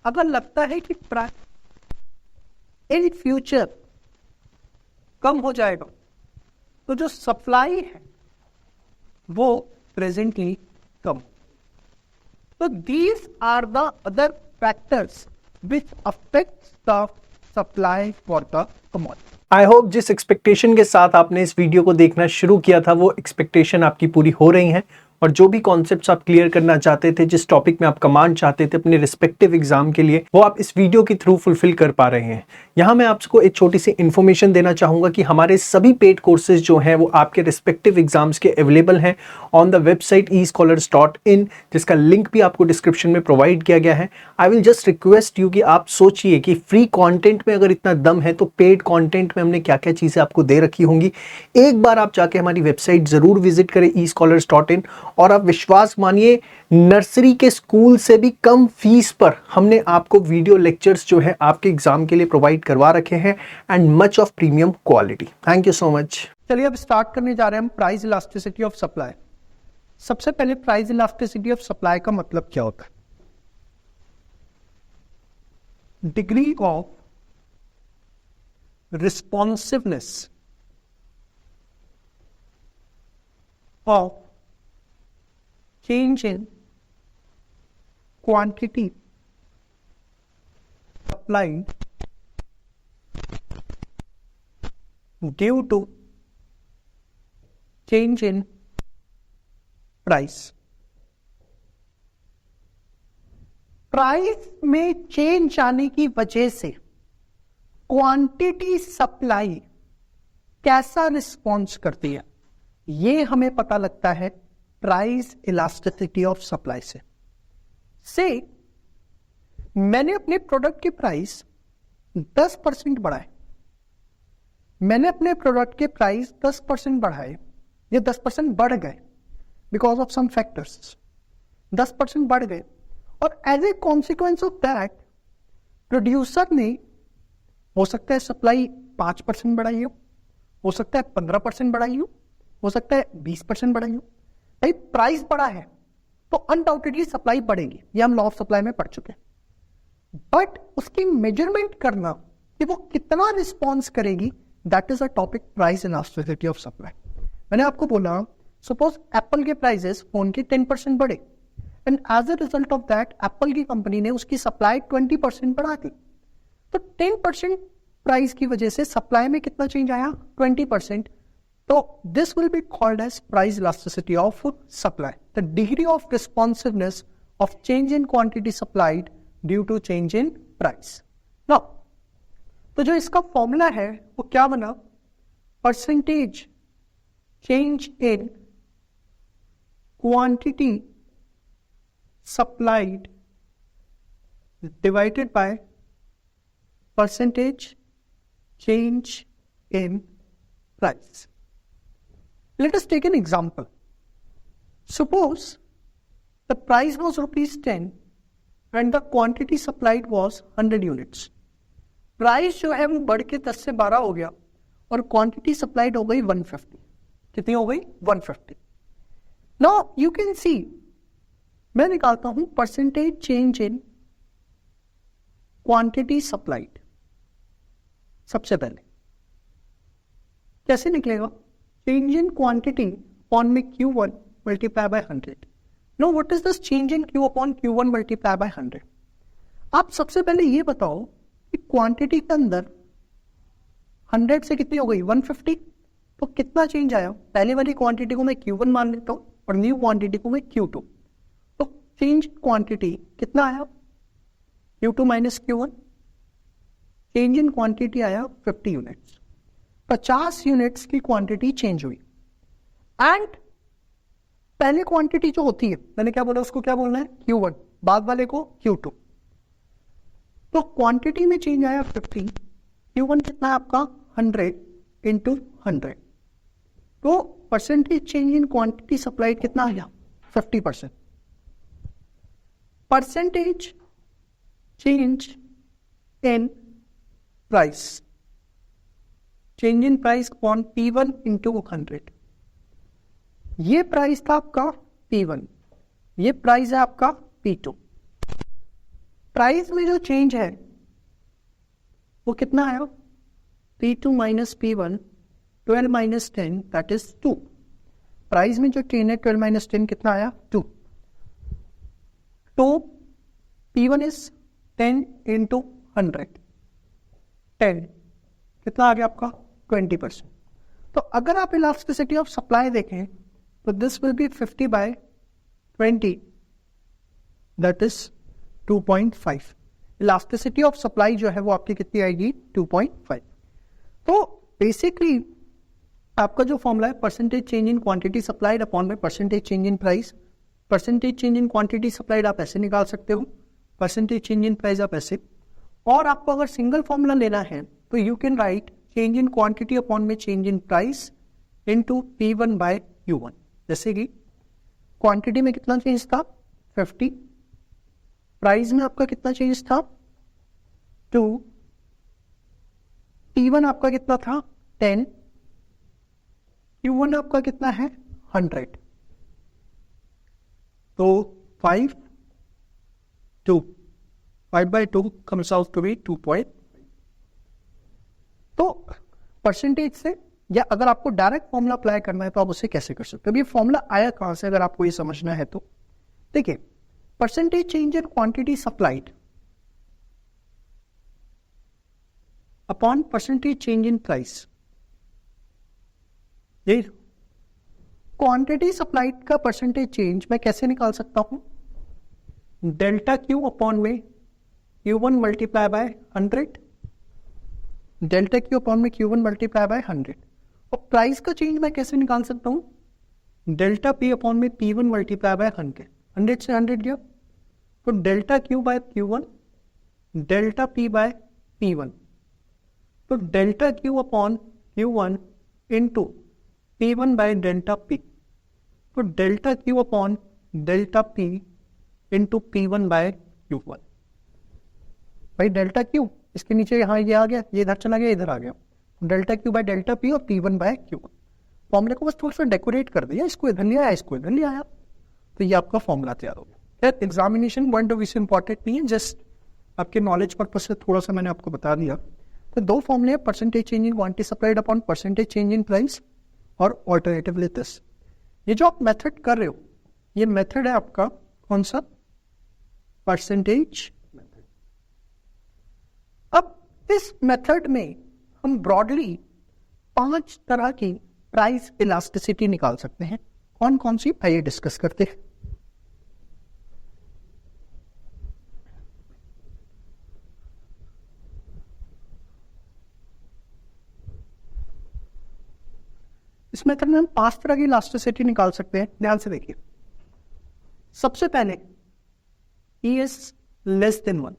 अगर लगता है कि इन फ्यूचर कम हो जाएगा, तो जो सप्लाई है वो प्रेजेंटली कम। तो these are the other factors which affects the supply for the commodity. I hope जिस एक्सपेक्टेशन के साथ आपने इस वीडियो को देखना शुरू किया था वो एक्सपेक्टेशन आपकी पूरी हो रही है, और जो भी कॉन्सेप्ट्स आप क्लियर करना चाहते थे, जिस टॉपिक में आप कमांड चाहते थे अपने रिस्पेक्टिव एग्जाम के लिए, वो आप इस वीडियो के थ्रू फुलफिल कर पा रहे हैं। यहाँ मैं आपको एक छोटी सी इन्फॉर्मेशन देना चाहूंगा कि हमारे सभी पेड कोर्सेज जो हैं वो आपके रिस्पेक्टिव एग्जाम्स के अवेलेबल हैं ऑन द वेबसाइट eScholars.in, जिसका लिंक भी आपको डिस्क्रिप्शन में प्रोवाइड किया गया है। I will just request you कि आप सोचिए कि फ्री कॉन्टेंट में अगर इतना दम है तो पेड कॉन्टेंट में हमने क्या क्या चीजें आपको दे रखी होंगी। एक बार आप जाके हमारी वेबसाइट जरूर विजिट करें eScholars.in, और आप विश्वास मानिए नर्सरी के स्कूल से भी कम फीस पर हमने आपको वीडियो लेक्चर्स जो है आपके एग्जाम के लिए प्रोवाइड करवा रखे हैं, and much of premium quality. Thank you so much. चलिए अब स्टार्ट करने जा रहे हैं हम प्राइस इलास्टिसिटी ऑफ सप्लाई। सबसे पहले प्राइस इलास्टिसिटी ऑफ सप्लाई का मतलब क्या होता है? Degree of responsiveness of change in quantity supplied due to change in price. Price में चेंज आने की वजह से क्वांटिटी सप्लाई कैसा रिस्पॉन्स करती है, ये हमें पता लगता है प्राइस इलास्टिसिटी ऑफ सप्लाई से मैंने अपने प्रोडक्ट की प्राइस 10% बढ़ाए, मैंने अपने प्रोडक्ट के प्राइस 10% बढ़ाए, ये 10% बढ़ गए बिकॉज ऑफ सम फैक्टर्स, 10% बढ़ गए, और as a consequence of that producer ने, हो सकता है सप्लाई 5% बढ़ाई हो सकता है 15% बढ़ाई हो सकता है 20% बढ़ाई हो। भाई प्राइस बढ़ा है तो अनडाउटेडली सप्लाई बढ़ेगी, ये हम लॉ ऑफ सप्लाई में पढ़ चुके हैं, बट उसकी मेजरमेंट करना कि वो कितना रिस्पॉन्स करेगी, that is a topic price elasticity of supply. मैंने आपको बोला सपोज एप्पल के प्राइसेस फोन के 10% बढ़े, and as a result of that Apple की कंपनी ने उसकी सप्लाई 20% बढ़ा दी, तो 10% प्राइस की वजह से सप्लाई में कितना चेंज आया? 20%। So this will be called as price elasticity of supply, the degree of responsiveness of change in quantity supplied due to change in price. Now, तो जो इसका फॉर्मूला है वो क्या बना? Percentage change in quantity supplied divided by percentage change in price. Let us take an example. Suppose the price was rupees 10 and the quantity supplied was 100 units. Price जो है वो बढ़ के 10 से 12 हो गया और क्वांटिटी सप्लाइड हो गई 150. कितनी हो गई? 150. नाउ यू कैन सी, मैं निकालता हूं percentage change in quantity supplied. सबसे पहले कैसे निकलेगा? चेंज इन क्वांटिटी अपॉन में Q1 multiply by 100. No, what is this change in Q upon Q1 multiply by 100? आप सबसे पहले ये बताओ कि क्वांटिटी के अंदर 100 से कितनी हो गई? 150. तो कितना चेंज आया? पहले वाली क्वांटिटी को मैं Q1 मान लेता हूं और न्यू क्वांटिटी को मैं Q2. तो चेंज क्वांटिटी कितना आया? Q2 minus Q1. Change in quantity आया 50 यूनिट्स. 50 यूनिट्स की क्वांटिटी चेंज हुई. एंड पहले क्वांटिटी जो होती है, मैंने क्या बोला, उसको क्या बोलना है? Q1. बाद वाले को Q2. तो क्वांटिटी में चेंज आया 50. Q1 कितना है आपका? 100 इंटू 100. तो percentage change in quantity supplied कितना आ गया? 50%. Percentage change in price, change in price upon P1 into 100. ये प्राइस था आपका P1, ये प्राइस है आपका P2. प्राइस में जो चेंज है वो कितना आया? P2 minus P1, 12 minus 10 that is 2. Price में जो चेंज है 12 माइनस 10 कितना आया? 2. तो P1 इज 10 इंटू 100. 10 कितना आ गया आपका? 20%. तो अगर आप इलास्टिसिटी ऑफ सप्लाई देखें तो this will be 50 by 20 that is 2.5. Elasticity of supply जो है वो आपकी कितनी आएगी? 2.5. तो बेसिकली आपका जो फॉर्मूला है percentage change in quantity supplied upon में percentage change in price. Percentage change in quantity supplied आप ऐसे निकाल सकते हो, परसेंटेज चेंज इन प्राइस आप ऐसे. और आपको अगर सिंगल फॉर्मूला लेना है तो you can write change in quantity upon में change in price into P1 by Q1. जैसे कि क्वांटिटी में कितना चेंज था? 50. प्राइस में आपका कितना चेंज था? 2. P1 आपका कितना था? 10. Q1 आपका कितना है? 100. तो 5 by 2 comes out to be 2. तो परसेंटेज से, या अगर आपको डायरेक्ट फॉर्मूला अप्लाई करना है तो आप उसे कैसे कर सकते हो? ये फॉर्मूला आया कहां से, अगर आपको ये समझना है तो देखिए, percentage change in quantity supplied upon percentage change in price. ये क्वांटिटी सप्लाइड का परसेंटेज चेंज मैं कैसे निकाल सकता हूं? डेल्टा Q अपॉन में Q1 multiply by 100. Delta Q upon में Q1 मल्टीप्लाई बाय 100. और प्राइस का चेंज मैं कैसे निकाल सकता हूं? डेल्टा P अपॉन में P1 मल्टीप्लाई बाय 100. 100 से 100 गया तो delta Q by Q1, delta P by P1. तो delta Q upon Q1 into P1 by delta P. तो delta Q upon delta P into P1 by Q1. भाई डेल्टा Q इसके नीचे यहाँ ये आ गया, ये इधर चला गया, इधर आ गया. Delta Q bye delta P और P1 बाय Q1. फॉर्मूले को बस थोड़ा सा डेकोरेट कर दिया, इसको इधर ले आया, इसको इधर ले आया, तो ये आपका फॉर्मूला तैयार हो गया. एग्जामिनेशन पॉइंट ऑफ व्यू से इंपॉर्टेंट नहीं है, जस्ट आपके नॉलेज पर्पज से थोड़ा सा मैंने आपको बता दिया. तो दो फॉर्मूले हैं, percentage change in quantity supplied upon percentage change in price और ऑल्टरनेटिवली दिस. ये जो आप मेथड कर रहे हो, ये मेथड है आपका कौन सा? Percentage method. अब इस मेथड में हम ब्रॉडली 5 तरह की प्राइस इलास्टिसिटी निकाल सकते हैं. कौन कौन सी, आइए डिस्कस करते हैं. इस मेथड में हम 5 तरह की इलास्टिसिटी निकाल सकते हैं। ध्यान से देखिए, सबसे पहले E is less than 1,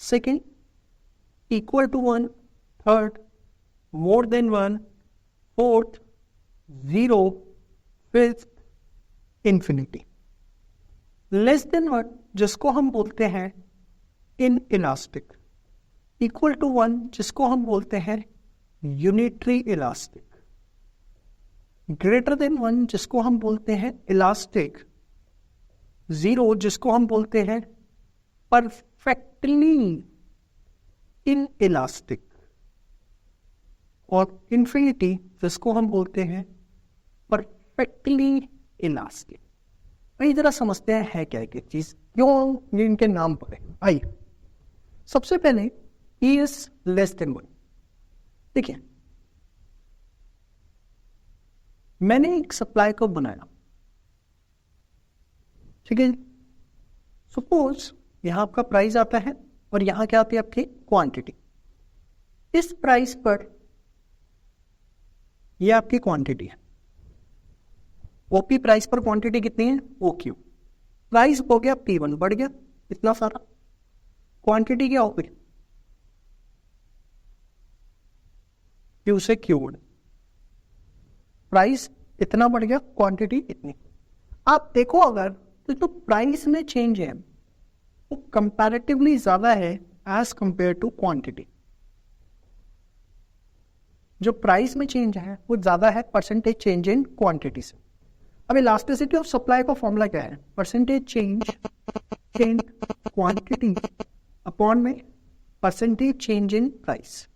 second equal to 1, third more than 1, fourth 0, fifth infinity. Less than 1 जिसको हम बोलते हैं इन इलास्टिक, इक्वल टू 1 जिसको हम बोलते हैं यूनिटरी इलास्टिक, ग्रेटर देन 1 जिसको हम बोलते हैं इलास्टिक, 0 जिसको हम बोलते हैं परफेक्टली इन इलास्टिक, और इंफिनिटी जिसको हम बोलते हैं परफेक्टली इलास्टिक। भाई जरा समझते हैं है क्या एक चीज, क्यों ये इनके नाम पड़े। आइए सबसे पहले ई इज लेस देन 1। देखिए मैंने एक सप्लाई कर्व बनाया, ठीक है। सपोज यहां आपका प्राइस आता है और यहां क्या आती है आपकी क्वांटिटी। इस प्राइस पर यह आपकी क्वांटिटी है। ओपी प्राइस पर क्वांटिटी कितनी है, ओक्यू। प्राइस हो गया P1, बढ़ गया इतना सारा, क्वांटिटी क्या ओपी, क्यू से क्यूड, प्राइस इतना बढ़ गया, क्वांटिटी इतनी। आप देखो अगर तो जो प्राइस में चेंज है वो कंपैरेटिवली ज्यादा है एज कंपेयर टू क्वांटिटी। जो प्राइस में चेंज है वो ज्यादा है परसेंटेज चेंज इन क्वांटिटी से। अब इलास्टिसिटी ऑफ सप्लाई का फॉर्मूला क्या है, percentage change in quantity upon में परसेंटेज चेंज इन प्राइस।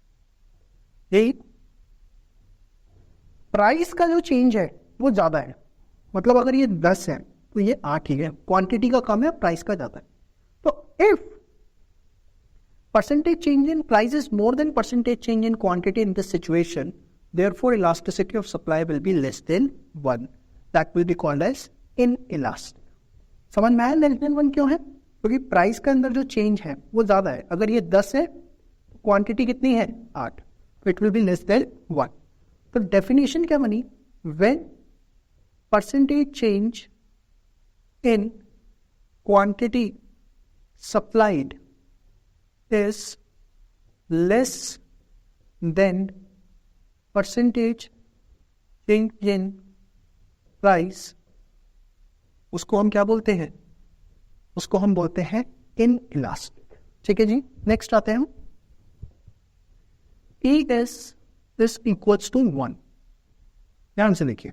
यही प्राइस का जो चेंज है वो ज्यादा है, मतलब अगर ये 10 है तो ये 8 ही है, क्वांटिटी का कम है, प्राइस का ज्यादा है। तो if percentage change in price is more than percentage change in quantity in this situation, therefore elasticity of supply will be less than 1. That will be called as inelastic. समझ में आया less than 1 क्यों है, क्योंकि प्राइस के अंदर जो चेंज है वो ज्यादा है। अगर ये 10 है तो क्वांटिटी कितनी है 8, तो it will be less than 1। तो डेफिनेशन क्या बनी, when percentage change in quantity supplied is less than percentage change in price, उसको हम क्या बोलते हैं, उसको हम बोलते हैं inelastic। ठीक है जी, नेक्स्ट आते हैं हम। E is equals to 1। ध्यान से देखिए,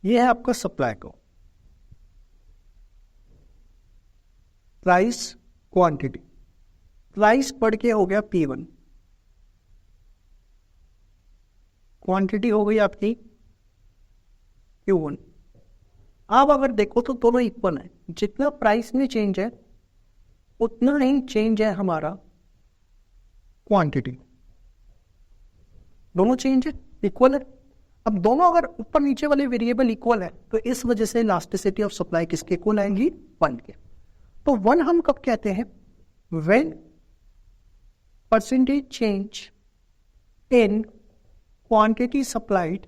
ये है आपका सप्लाई को, प्राइस क्वांटिटी, प्राइस बढ़ के हो गया P1, क्वांटिटी हो गई आपकी Q1। आप अगर देखो तो दोनों इक्वल है, जितना प्राइस में चेंज है उतना ही चेंज है हमारा क्वांटिटी, दोनों चेंज है इक्वल है। अब दोनों अगर ऊपर नीचे वाले वेरिएबल इक्वल है तो इस वजह से इलास्टिसिटी ऑफ सप्लाई किसके इक्वल आएंगी, 1 के। तो 1 हम कब कहते हैं, when percentage change in quantity supplied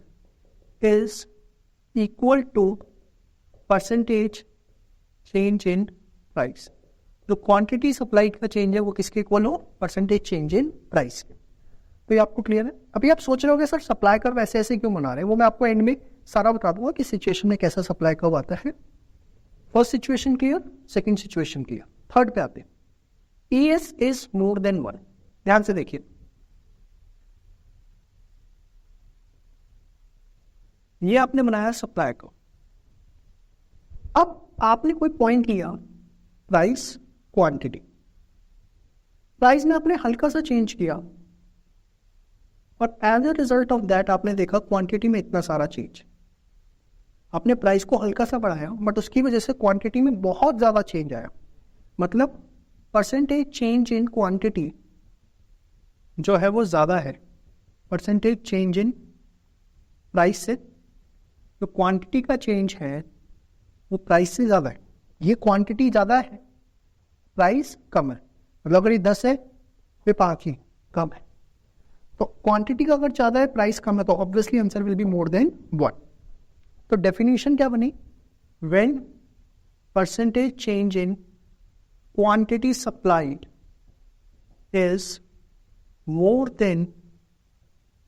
is equal to percentage change in price। जो क्वांटिटी सप्लाइड का चेंज है वो किसके इक्वल हो, परसेंटेज चेंज इन प्राइस के। तो ये आपको क्लियर है। अभी आप सोच रहे होगे सर सप्लाई कर्व ऐसे ऐसे क्यों बना रहे हैं, वो मैं आपको एंड में सारा बता दूंगा कि सिचुएशन में कैसा सप्लाई कर्व आता है। First situation clear, second situation clear, third पे आते हैं। ES is more than 1। ध्यान से देखिए, ये आपने बनाया सप्लाई कर्व। अब आपने कोई पॉइंट लिया, प्राइस क्वांटिटी, प्राइस में आपने हल्का सा चेंज किया और as a result of that आपने देखा क्वांटिटी में इतना सारा चेंज। आपने प्राइस को हल्का सा बढ़ाया बट उसकी वजह से क्वांटिटी में बहुत ज्यादा चेंज आया, मतलब परसेंटेज चेंज इन क्वांटिटी जो है वो ज्यादा है परसेंटेज चेंज इन प्राइस से। जो क्वांटिटी का चेंज है वो प्राइस से ज्यादा है। ये क्वांटिटी ज्यादा है, प्राइस कम है, मतलब अगर ये 10 है ये 5 ही कम है। तो क्वांटिटी का अगर ज़्यादा है, प्राइस कम है, तो obviously answer will be more than 1. तो डेफिनेशन क्या बनी? When percentage change in quantity supplied is more then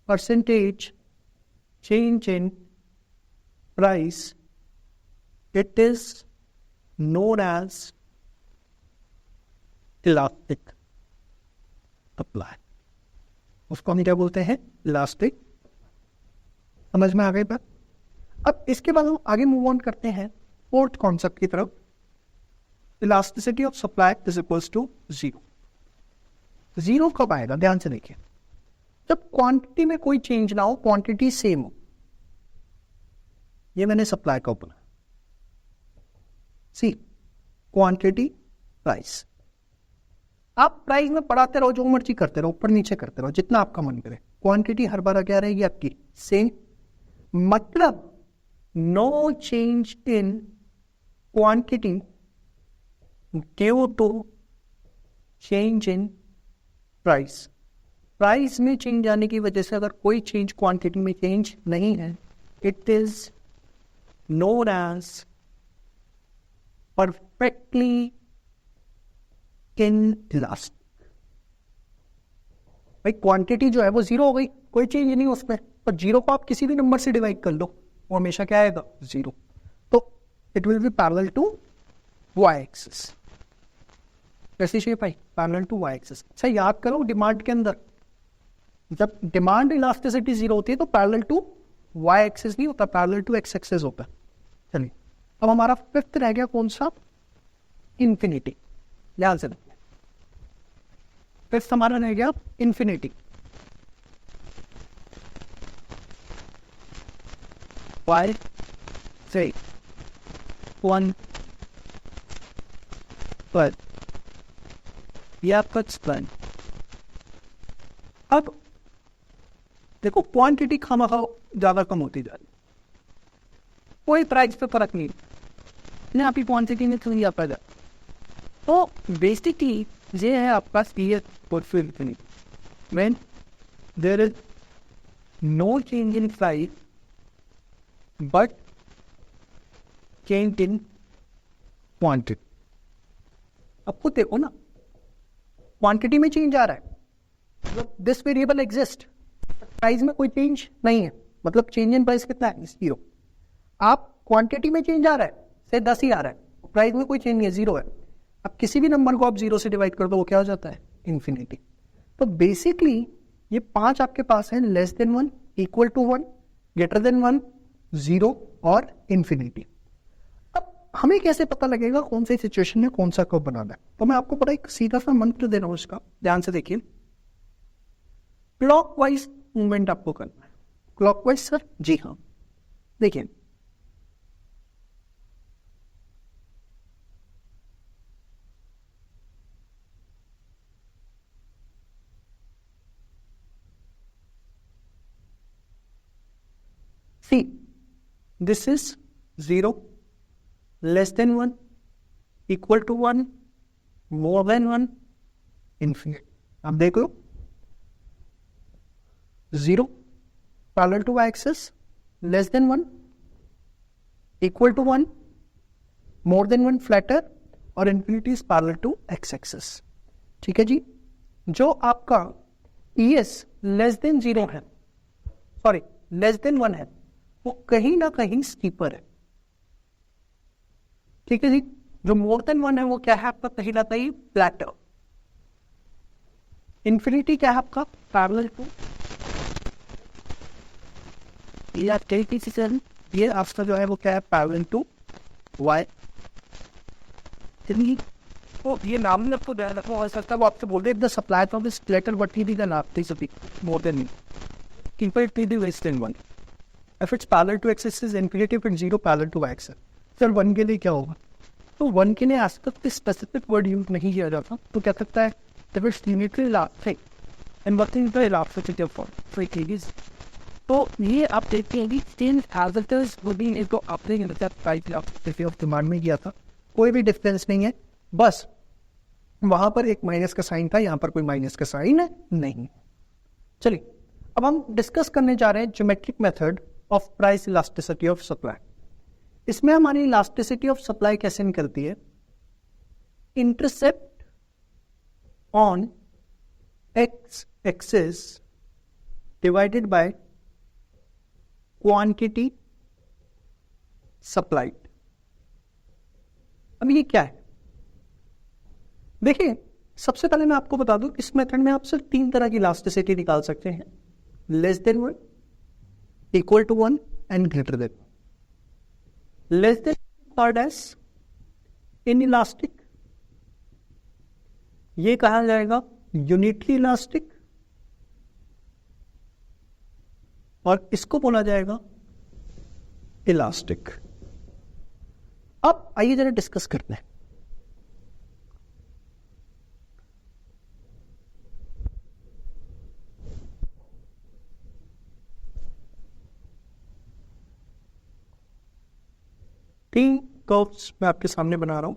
percentage change in price, it is known as elastic supply. उसको हम क्या बोलते हैं? इलास्टिक. समझ में आ गई बात? अब इसके बाद हम आगे मूव ऑन करते हैं फोर्थ कॉन्सेप्ट की तरफ. Elasticity of supply is equals to 0. 0 कब आएगा? ध्यान से देखिए. जब क्वांटिटी में कोई चेंज ना हो, क्वांटिटी सेम हो. ये मैंने सप्लाई का बोला. सी क्वांटिटी प्राइस. आप प्राइस में बढ़ाते रहो, जो मर्जी करते रहो, ऊपर नीचे करते रहो, जितना आपका मन करे. क्वांटिटी हर बार क्या रहेगी आपकी? सेम. मतलब no change in quantity due to change in price. Price में चेंज आने की वजह से अगर कोई चेंज क्वांटिटी में चेंज नहीं है, it is known as perfectly inelastic. भाई क्वांटिटी जो है वो 0 हो गई, कोई चेंज नहीं उसमें, पर 0 को आप किसी भी नंबर से डिवाइड कर लो, वो हमेशा क्या आएगा? 0. तो it will be parallel to Y axis. कैसी शेप आई? Parallel to Y axis. अच्छा याद करो, डिमांड के अंदर जब डिमांड इलास्टिसिटी 0 होती है तो पैरेलल टू वाई एक्सिस नहीं होता, पैरेलल टू एक्स एक्सिस होता है. चलिए अब हमारा फिफ्थ रह गया कौन सा? इंफिनिटी. ध्यान से देखिए, फिफ्थ हमारा रह गया इंफिनिटी. वाई से 1 पर यह आपका एक्सप्लेन. अब देखो क्वांटिटी खामखा ज्यादा कम होती जा रही, कोई प्राइस पे फर्क नहीं ना, आपकी क्वांटिटी में थोड़ी आप पैदा. तो बेसिकली ये है आपका CS portfolio infinity. When there is no change in price but change in quantity. अब खुद देखो ना, क्वांटिटी में चेंज आ रहा है, मतलब दिस वेरिएबल एग्जिस्ट, प्राइस में कोई चेंज नहीं है, मतलब चेंज इन प्राइस कितना है? 0. आप क्वांटिटी में चेंज आ रहा है, से 10 ही आ रहा है, प्राइस में कोई चेंज नहीं है, 0 है. अब किसी भी नंबर को आप 0 से डिवाइड कर दो, वो क्या हो जाता है? इंफिनिटी. तो बेसिकली ये 5 आपके पास है, less than 1, equal to 1, greater than 1, 0 और इंफिनिटी. अब हमें कैसे पता लगेगा कौन सी सिचुएशन में कौन सा कर्व बनाना है? तो मैं आपको बड़ा एक सीधा सा मंत्र दे रहा हूं इसका, ध्यान से देखिए. क्लॉकवाइज मूवमेंट आपको करना है. Clockwise sir? जी हाँ. देखिए See, this is 0, less than 1, equal to 1, more than 1, infinite. अब देख लो, 0 parallel to y-axis, less than 1, equal to 1, more than 1 flatter, और infinity is parallel to x-axis. ठीक है जी. जो आपका ES less than 0 है, सॉरी less than 1 है, वो कहीं ना कहीं स्टीपर है. ठीक है जी. जो मोर देन 1 है वो क्या है आपका? कहीं ना कहीं फ्लैटर. इंफिनिटी क्या है आपका? Parallel to. ये आपका जो है वो क्या है? Parallel to Y. तो ये नाम में आपको ध्यान रखना हो सकता है, वो आपसे बोल दे the supply of this letter what he the नाम this more than infinity less than 1. If it's parallel to x-axis infinity, if it's 0 parallel to y-axis. Sir 1 के लिए क्या होगा? तो 1 के लिए आज तक स्पेसिफिक वर्ड यूज नहीं किया जाता, तो क्या सकता है? If it's linearly elastic and what is the elasticity of force? तो ये आप देखते हैं कि still as it is within इसको अपने टाइप ऑफ डिमांड में किया था, कोई भी डिफरेंस नहीं है, बस वहां पर एक माइनस का साइन था, यहाँ पर कोई माइनस का साइन नहीं. चलिए अब हम डिस्कस करने जा रहे हैं geometric method of price elasticity of supply. इसमें हमारी इलास्टिसिटी ऑफ सप्लाई कैसे निकलती है? Intercept on x axis divided by quantity supplied. अब ये क्या है? देखिए, सबसे पहले मैं आपको बता दूं, इस मेथड में आप सिर्फ 3 तरह की इलास्टिसिटी निकाल सकते हैं, less than 1, equal to 1 and greater than. Less than called as inelastic, ये कहा जाएगा यूनिटली इलास्टिक, और इसको बोला जाएगा इलास्टिक। अब आइए जरा डिस्कस करते हैं। तीन कर्व्स मैं आपके सामने बना रहा हूं।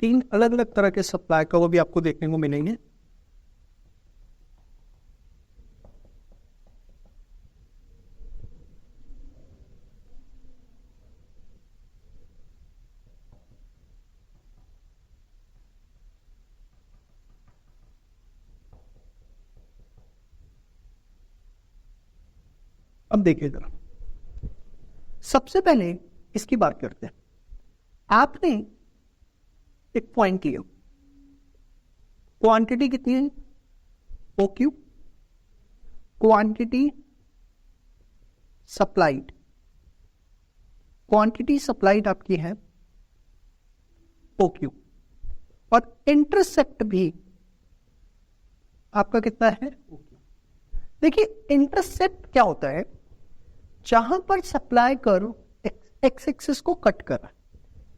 तीन अलग अलग तरह के सप्लाई का वो भी आपको देखने को मिलेंगे। अब देखिए जरा, सबसे पहले इसकी बात करते हैं। आपने एक पॉइंट लिया, क्वांटिटी कितनी है? OQ, quantity supplied, quantity supplied आपकी है OQ, और इंटरसेप्ट भी आपका कितना है? OQ। देखिए, इंटरसेप्ट क्या होता है? जहां पर सप्लाई कर्व एक्स एक्सिस को कट कर रहा है,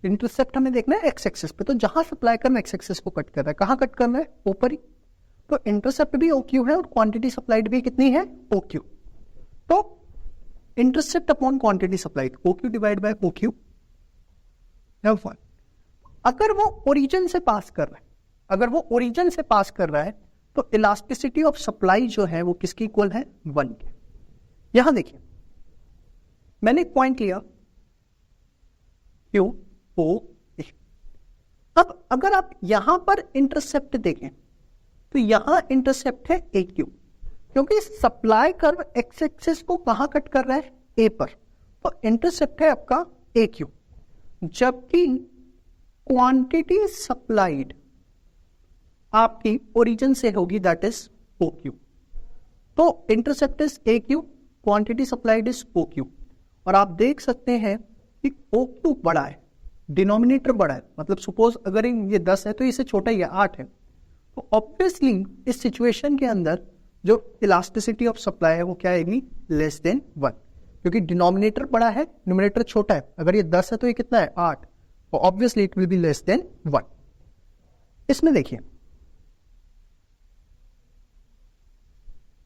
इंटरसेप्ट हमें देखना है एक्स एक्सिस पे, तो जहां सप्लाई कर्व एक्स एक्सिस को कट कर रहा है, कहां कट कर रहा है? ऊपर ही। तो इंटरसेप्ट भी OQ है और क्वांटिटी सप्लाइड भी कितनी है? OQ। तो intercept upon quantity supplied, OQ divide by OQ। अगर वो ओरिजिन से पास कर रहा है, अगर वो ओरिजिन से पास कर रहा है, तो इलास्टिसिटी ऑफ सप्लाई जो है वो किसकी इक्वल है? 1 के। यहां देखिए, मैंने एक पॉइंट लिया Q O A। अब अगर आप यहां पर इंटरसेप्ट देखें तो यहां इंटरसेप्ट है AQ, क्योंकि सप्लाई कर्व एक्स एक्सिस को कहां कट कर रहा है? A पर, तो इंटरसेप्ट है आपका AQ, जबकि क्वांटिटी सप्लाइड आपकी ओरिजिन से होगी, दैट इज OQ। तो intercept is AQ, quantity supplied is OQ। और आप देख सकते हैं कि OQ बड़ा है, डिनोमिनेटर बड़ा है, मतलब सपोज अगर ये 10 है तो इससे छोटा ही है, 8 है, तो ऑब्वियसली इस सिचुएशन के अंदर जो इलास्टिसिटी ऑफ सप्लाई है वो क्या आएगी? लेस देन 1, क्योंकि डिनोमिनेटर बड़ा है, न्यूमरेटर छोटा है। अगर ये 10 है तो ये कितना है? 8, तो obviously it will be less than 1। इसमें देखिए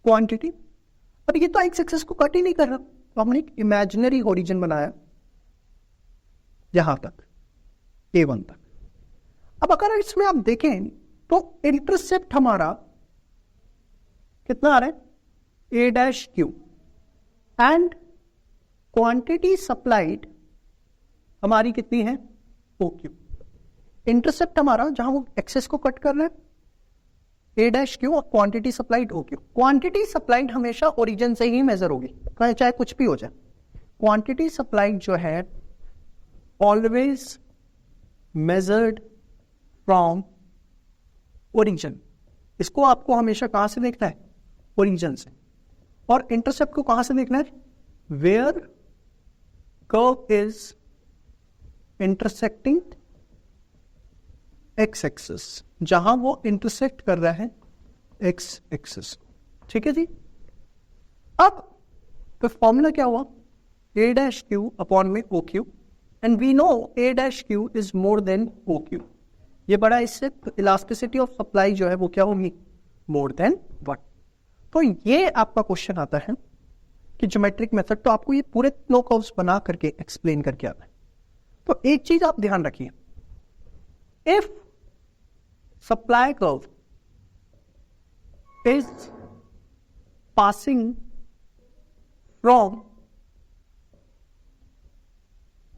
क्वांटिटी, अब ये तो एक्स एक्सिस को कट ही नहीं कर रहा, तो हमने एक इमेजिनरी ओरिजिन बनाया यहां तक, A1 तक। अब अगर इसमें आप देखें तो इंटरसेप्ट हमारा कितना आ रहा है? A' Q, and quantity supplied हमारी कितनी है? OQ। इंटरसेप्ट हमारा जहां वो एक्सेस को कट कर रहा है A' Q, और quantity supplied OQ। Quantity supplied हमेशा ओरिजिन से ही मेजर होगी, चाहे कुछ भी हो जाए। क्वांटिटी सप्लाइड जो है ऑलवेज मेजर्ड फ्रॉम ओरिजिन। इसको आपको हमेशा कहां से देखना है? ओरिजिन से। और इंटरसेप्ट को कहां से देखना है? Where curve is intersecting X axis, जहां वो इंटरसेक्ट कर रहा है एक्स एक्सिस। ठीक है जी। अब तो फॉर्मूला क्या हुआ? A' Q अपॉन में OQ, and we know A' Q is more than OQ। ये बड़ा, इससे इलास्टिसिटी ऑफ सप्लाई जो है वो क्या होगी? मोर देन 1। तो ये आपका क्वेश्चन आता है कि ज्योमेट्रिक मेथड, तो आपको ये पूरे फ्लो कर्व्स बना करके एक्सप्लेन करके आता है। तो एक चीज आप ध्यान रखिए, if supply curve is passing from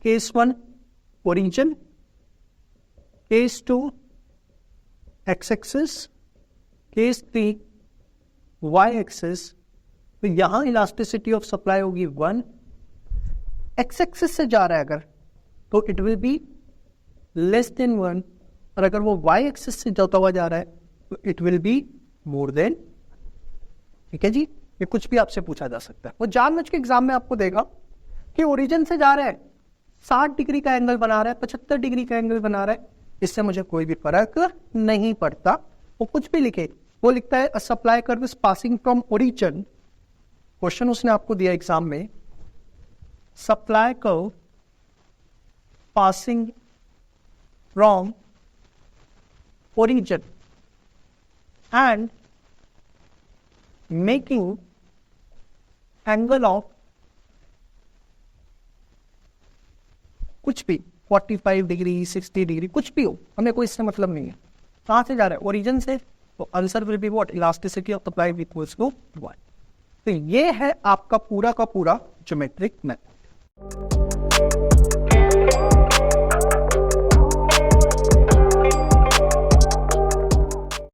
case 1 origin, case 2 x axis, case 3 y axis, तो यहां इलास्टिसिटी ऑफ सप्लाई होगी 1। x एक्सिस से जा रहा है अगर, तो it will be less than 1, और अगर वो y एक्सिस से जाता हुआ जा रहा है तो it will be more than. ठीक है जी, ये कुछ भी आपसे पूछा जा सकता है। वो जानबूझ के एग्जाम में आपको देगा कि ओरिजिन से जा रहा है 60 डिग्री का एंगल बना रहा है, 75 डिग्री का एंगल बना रहा है, इससे मुझे कोई भी फर्क नहीं पड़ता। वो कुछ भी लिखे, वो लिखता है supply curve is passing from origin, question उसने आपको दिया एग्जाम में, supply curve passing from origin and making angle of कुछ भी 45 डिग्री 60 डिग्री कुछ भी हो, हमें कोई इससे मतलब नहीं है। कहां से जा रहा है? ओरिजिन से, तो answer will be what? Elasticity of supply equals to 1। तो ये है आपका पूरा का पूरा ज्योमेट्रिक मेथड।